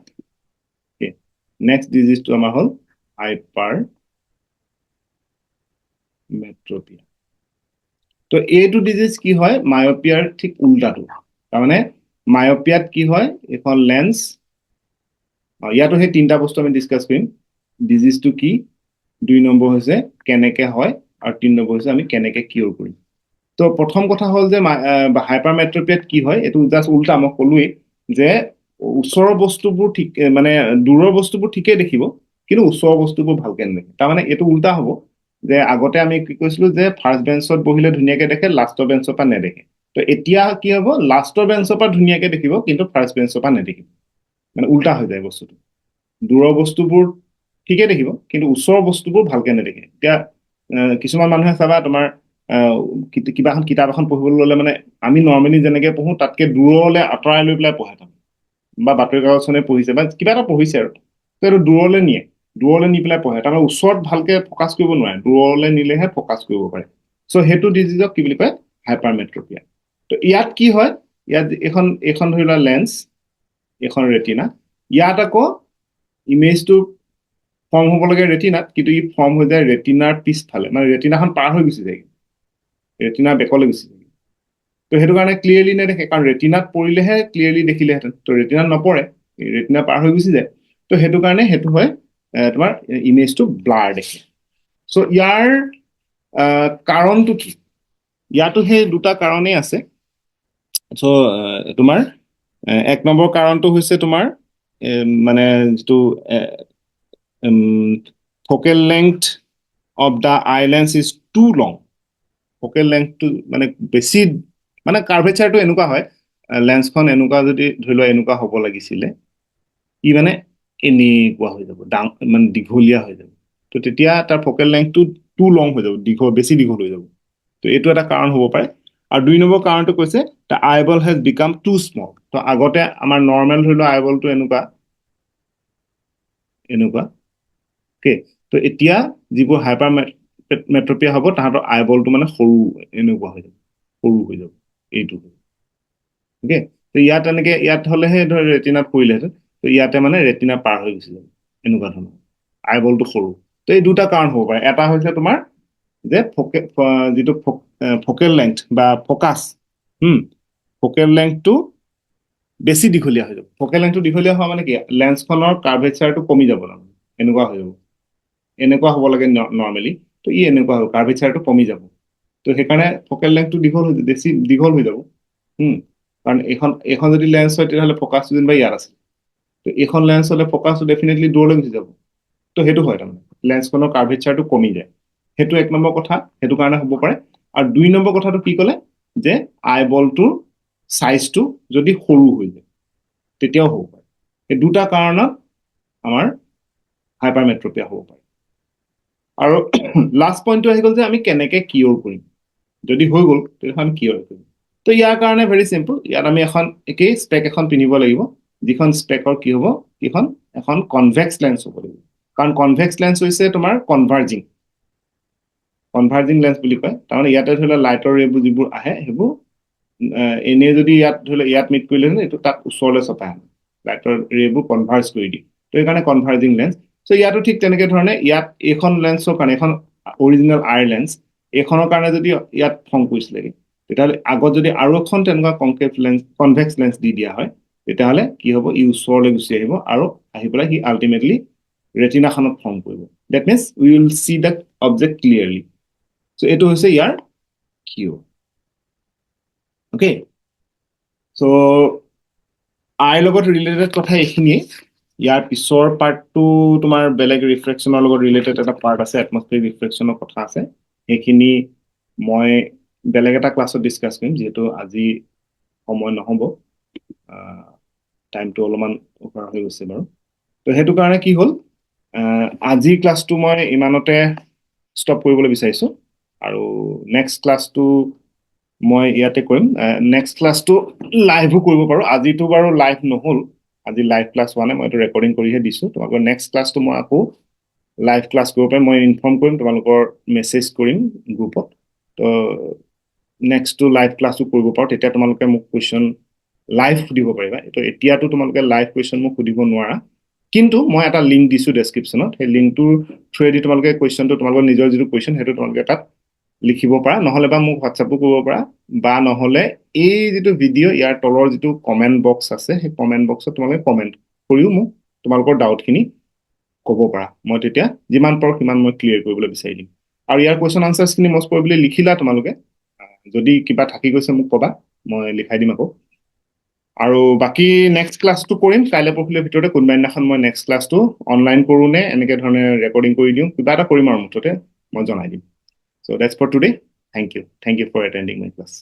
নেক্সট ডিজিজটো আমাৰ হ'ল হাইপাৰমেট্ৰপিয়া। তো এইটো ডিজিজ কি হয়, মায়পিয়াৰ ঠিক উল্টাটো, তাৰমানে মায়পিয়াত কি হয়, এখন লেন্স, ইয়াতো সেই তিনিটা বস্তু আমি ডিছকাছ কৰিম, ডিজিজটো কি, দুই নম্বৰ হৈছে কেনেকে হয়, আৰু তিনি নম্বৰ হৈছে আমি কেনেকে কিয়ৰ কৰিম। তো প্ৰথম কথা হ'ল যে হাইপাৰমেট্ৰপিয়াত কি হয়, এইটো জাষ্ট উল্টা, মই ক'লোৱেই যে ওচৰৰ বস্তুবোৰ ঠিক, মানে দূৰৰ বস্তুবোৰ ঠিকেই দেখিব, কিন্তু ওচৰৰ বস্তুবোৰ ভালকে নেদেখে। তাৰমানে এইটো উল্টা হ'ব, যে আগতে আমি কি কৈছিলো যে ফাৰ্ষ্ট বেঞ্চত বহিলে ধুনীয়াকে দেখে, লাষ্টৰ বেঞ্চৰ পৰা নেদেখে। তো এতিয়া কি হ'ব, লাষ্টৰ বেঞ্চৰ পৰা ধুনীয়াকে দেখিব, কিন্তু ফাৰ্ষ্ট বেঞ্চৰ পৰা নেদেখিব, মানে উল্টা হৈ যায় বস্তুটো। দূৰৰ বস্তুবোৰ ঠিকে দেখিব, কিন্তু ওচৰৰ বস্তুবোৰ ভালকে নেদেখে। এতিয়া কিছুমান মানুহে চাবা, তোমাৰ কিবা এখন কিতাপ এখন পঢ়িবলৈ ল'লে মানে আমি নৰ্মেলি যেনেকে পঢ়োঁ তাতকে দূৰলৈ আঁতৰাই লৈ পেলাই পঢ়ে তাৰমানে, বা বাতৰি কাকতখনে পঢ়িছে বা কিবা এটা পঢ়িছে আৰু তো এইটো দূৰলৈ নিয়ে, দূৰলৈ নি পেলাই পঢ়ে, তাৰমানে ওচৰত ভালকে ফ'কাছ কৰিব নোৱাৰে, দূৰলৈ নিলেহে ফ'কাছ কৰিব পাৰে। চ' সেইটো ডিজিজক কি বুলি কয়? হাইপাৰমেট্ৰপিয়া। তো ইয়াত কি হয়, ইয়াত এইখন ধৰি লোৱা লেন্স, এইখন ৰেটিনা, ইয়াত আকৌ ইমেজটো ফৰ্ম হ'ব লাগে ৰেটিনাত, কিন্তু ই ফৰ্ম হৈ যায় ৰেটিনাৰ পিছফালে, মানে ৰেটিনাখন পাৰ হৈ গুচি যায়, ৰেটিনাৰ বেকলৈ গুচি যায়। তো সেইটো কাৰণে ক্লিয়াৰলি নেদেখে, কাৰণ ৰেটিনাত পৰিলেহে ক্লিয়াৰলি দেখিলেহেঁতেন, তো ৰেটিনাত নপৰে, ৰেটিনা পাৰ হৈ গুচি যায়। তো সেইটো কাৰণে সেইটো হয় তোমাৰ ইমেজটো ব্লাৰ দেখে। চ' ইয়াৰ কাৰণটো কি? ইয়াতো সেই দুটা কাৰণেই আছে। চ' তোমাৰ 1 নম্বৰ কাৰণটো হৈছে তোমাৰ মানে যিটো focal length of the eye lens is too long. Focal লেংথটো মানে বেছি, মানে কাৰ্ভেচাৰটো এনেকুৱা হয়, লেন্সখন এনেকুৱা যদি ধৰি লোৱা এনেকুৱা হ'ব লাগিছিলে, ই মানে এনেকুৱা হৈ যাব, মানে দীঘলীয়া হৈ যাব। তো তেতিয়া তাৰ ফকেল লেংথটো টু লং হৈ যাব, বেছি দীঘল হৈ যাব। তো এইটো এটা কাৰণ হ'ব পাৰে। আৰু 2 নম্বৰ কাৰণটো কৈছে the eyeball has become too small. তো আগতে আমাৰ নৰ্মেল ধৰি লোৱা আইবলটো এনেকুৱা, অ'কে। তো এতিয়া যিবোৰ হাইপাৰমেট্ৰপিয়া হ'ব তাহাঁতৰ আইবলটো মানে সৰু, এনেকুৱা হৈ যাব, সৰু হৈ যাব, এইটো। অ'কে। তো ইয়াত এনেকে, ইয়াত হ'লেহে ধৰ ৰেটিনাত পৰিলেহেঁতেন, তো ইয়াতে মানে ৰেটিনা পাৰ হৈ গুচি যাব, এনেকুৱা ধৰণৰ, আইবলটো সৰু। তো এই দুটা কাৰণ হ'ব পাৰে। এটা হৈছে তোমাৰ যে যিটো ফকেল লেংথ বা ফকাছ, ফকেল লেংথটো বেছি দীঘলীয়া হৈ যাব। ফকেল লেংথটো দীঘলীয়া হোৱা মানে কি, লেন্সখনৰ কাৰ্ভেচাৰটো কমি যাব, এনেকুৱা হৈ যাব, এনেকুৱা হ'ব লাগে নৰ্মেলি, তো ই এনেকুৱা হ'ব, কাৰ্ভেচাৰটো কমি যাব। তো সেইকাৰণে ফকেল লেংথটো বেছি দীঘল হৈ যাব। কাৰণ এইখন যদি লেন্স হয় তেতিয়াহ'লে ফকাছটো যেনিবা ইয়াত আছে, তো এইখন লেন্স হ'লে ফকাছটো ডেফিনেটলি দূৰলৈ গুচি যাব। তো সেইটো হয়, তাৰমানে লেন্সখনৰ কাৰ্ভেচাৰটো কমি যায়। সেইটো 1 নম্বৰ কথা, সেইটো কাৰণে হ'ব পাৰে। আৰু 2 নম্বৰ কথাটো কি ক'লে, যে আইবলটোৰ চাইজটো যদি সৰু হৈ যায় তেতিয়াও হ'ব পাৰে। এই দুটা কাৰণত আমাৰ হাইপাৰমেট্ৰপিয়া হ'ব পাৰে। আৰু লাষ্ট পইণ্টটো আহি গ'ল যে আমি কেনেকে কিয়ৰ কৰিম, যদি হৈ গ'ল তেতিয়াহ'লে আমি কিয়ৰ কৰিম। তো ইয়াৰ কাৰণে ভেৰি চিম্পল, ইয়াত আমি একেই স্পেক এখন পিন্ধিব লাগিব, যিখন স্পেকৰ কি হ'ব, এখন কনভেক্স লেন্স হ'ব লাগিব। কাৰণ কনভেক্স লেন্স হৈছে তোমাৰ কনভাৰ্জিং লেন্স বুলি কয়। তাৰমানে ইয়াতে ধৰি লোৱা লাইটৰ ৰেবোৰ যিবোৰ আহে, সেইবোৰ এনেই যদি ইয়াত ধৰি লোৱা ইয়াত মিট কৰিলে এইটো তাত ওচৰলৈ চপাই আনে, লাইটৰ ৰেবোৰ কনভাৰ্জ কৰি দিয়ে, তো সেইকাৰণে কনভাৰ্জিং লেন্স। চ' ইয়াতো ঠিক তেনেকে ধৰণে ইয়াত এইখন লেন্সৰ কাৰণে, এইখন অৰিজিনেল আই লেন্স, এইখনৰ কাৰণে যদি ইয়াত ফৰ্ম কৰিছিলেগে, তেতিয়াহ'লে আগত যদি আৰু এখন তেনেকুৱা কনভেক্স লেন্স দি দিয়া হয়, তেতিয়াহ'লে কি হ'ব, ই ওচৰলৈ গুচি আহিব আৰু আহি পেলাই সি আল্টিমেটলি ৰেটিনাখনত ফৰ্ম কৰিব। That means we will see the object clearly. So' এইটো হৈছে ইয়াৰ কিউ। অ'কে। চ' আইৰ লগত ৰিলেটেড কথা এইখিনিয়ে। ইয়াৰ পিছৰ পাৰ্টটো তোমাৰ বেলেগ ৰিফ্ৰেকশ্যনৰ লগত ৰিলেটেড এটা পাৰ্ট আছে, এটমস্ফিয়াৰিক ৰিফ্ৰেকশ্যনৰ কথা আছে, সেইখিনি মই বেলেগ এটা ক্লাছত ডিছকাছ কৰিম, যিহেতু আজি সময় নহ'ব, টাইমটো অলপমান অভাৰ হৈ গৈছে বাৰু। তো সেইটো কাৰণে কি হ'ল, আজিৰ ক্লাছটো মই ইমানতে ষ্টপ কৰিবলৈ বিচাৰিছোঁ, আৰু নেক্সট ক্লাছটো মই ইয়াতে কৰিম। নেক্সট ক্লাছটো লাইভো কৰিব পাৰোঁ, আজিতো বাৰু লাইভ নহ'ল, আজি লাইভ ক্লাছ হোৱা নাই, মই এইটো ৰেকৰ্ডিং কৰিহে দিছোঁ। তোমালোকৰ নেক্সট ক্লাছটো মই আকৌ লাইভ ক্লাছ কৰিব পাৰিম, মই ইনফৰ্ম কৰিম, তোমালোকৰ মেছেজ কৰিম গ্ৰুপত। তো নেক্সটটো লাইভ ক্লাছো কৰিব পাৰোঁ, তেতিয়া তোমালোকে মোক কুৱেশ্যন লাইভ সুধিব পাৰিবা। তো এতিয়াতো তোমালোকে লাইভ কুৱেশ্যন মোক সুধিব নোৱাৰা, কিন্তু মই এটা লিংক দিছোঁ ডেছক্ৰিপশ্যনত, সেই লিংকটোৰ থ্ৰুৱেদি তোমালোকে কুৱেশ্যনটো, তোমালোকৰ নিজৰ যিটো কুৱেশ্যন সেইটো তোমালোকে তাত লিখিব পাৰা, নহ'লে বা মোক হোৱাটছআপো কৰিব পাৰা, বা নহ'লে এই যিটো ভিডিঅ' ইয়াৰ তলৰ যিটো কমেণ্ট বক্স আছে, সেই কমেণ্ট বক্সত তোমালোকে কমেণ্ট কৰিও মোক তোমালোকৰ ডাউটখিনি ক'ব পাৰা। মই তেতিয়া যিমান পাৰোঁ সিমান মই ক্লিয়াৰ কৰিবলৈ বিচাৰি দিম। আৰু ইয়াৰ কুৱেশ্যন আনচাৰ্ছখিনি মষ্ট প্ৰবেবলি লিখিলা তোমালোকে, যদি কিবা থাকি গৈছে মোক ক'বা, মই লিখাই দিম আকৌ। আৰু বাকী নেক্সট ক্লাছটো কৰিম কাইলৈ পৰহিলৈ ভিতৰতে, কোনোবা দিনাখন মই নেক্সট ক্লাছটো অনলাইন কৰোঁ নে এনেকৈ ধৰণে ৰেকৰ্ডিং কৰি দিওঁ, কিবা এটা কৰিম আৰু মুঠতে মই জনাই দিম। So' that's for today, thank you for attending my class.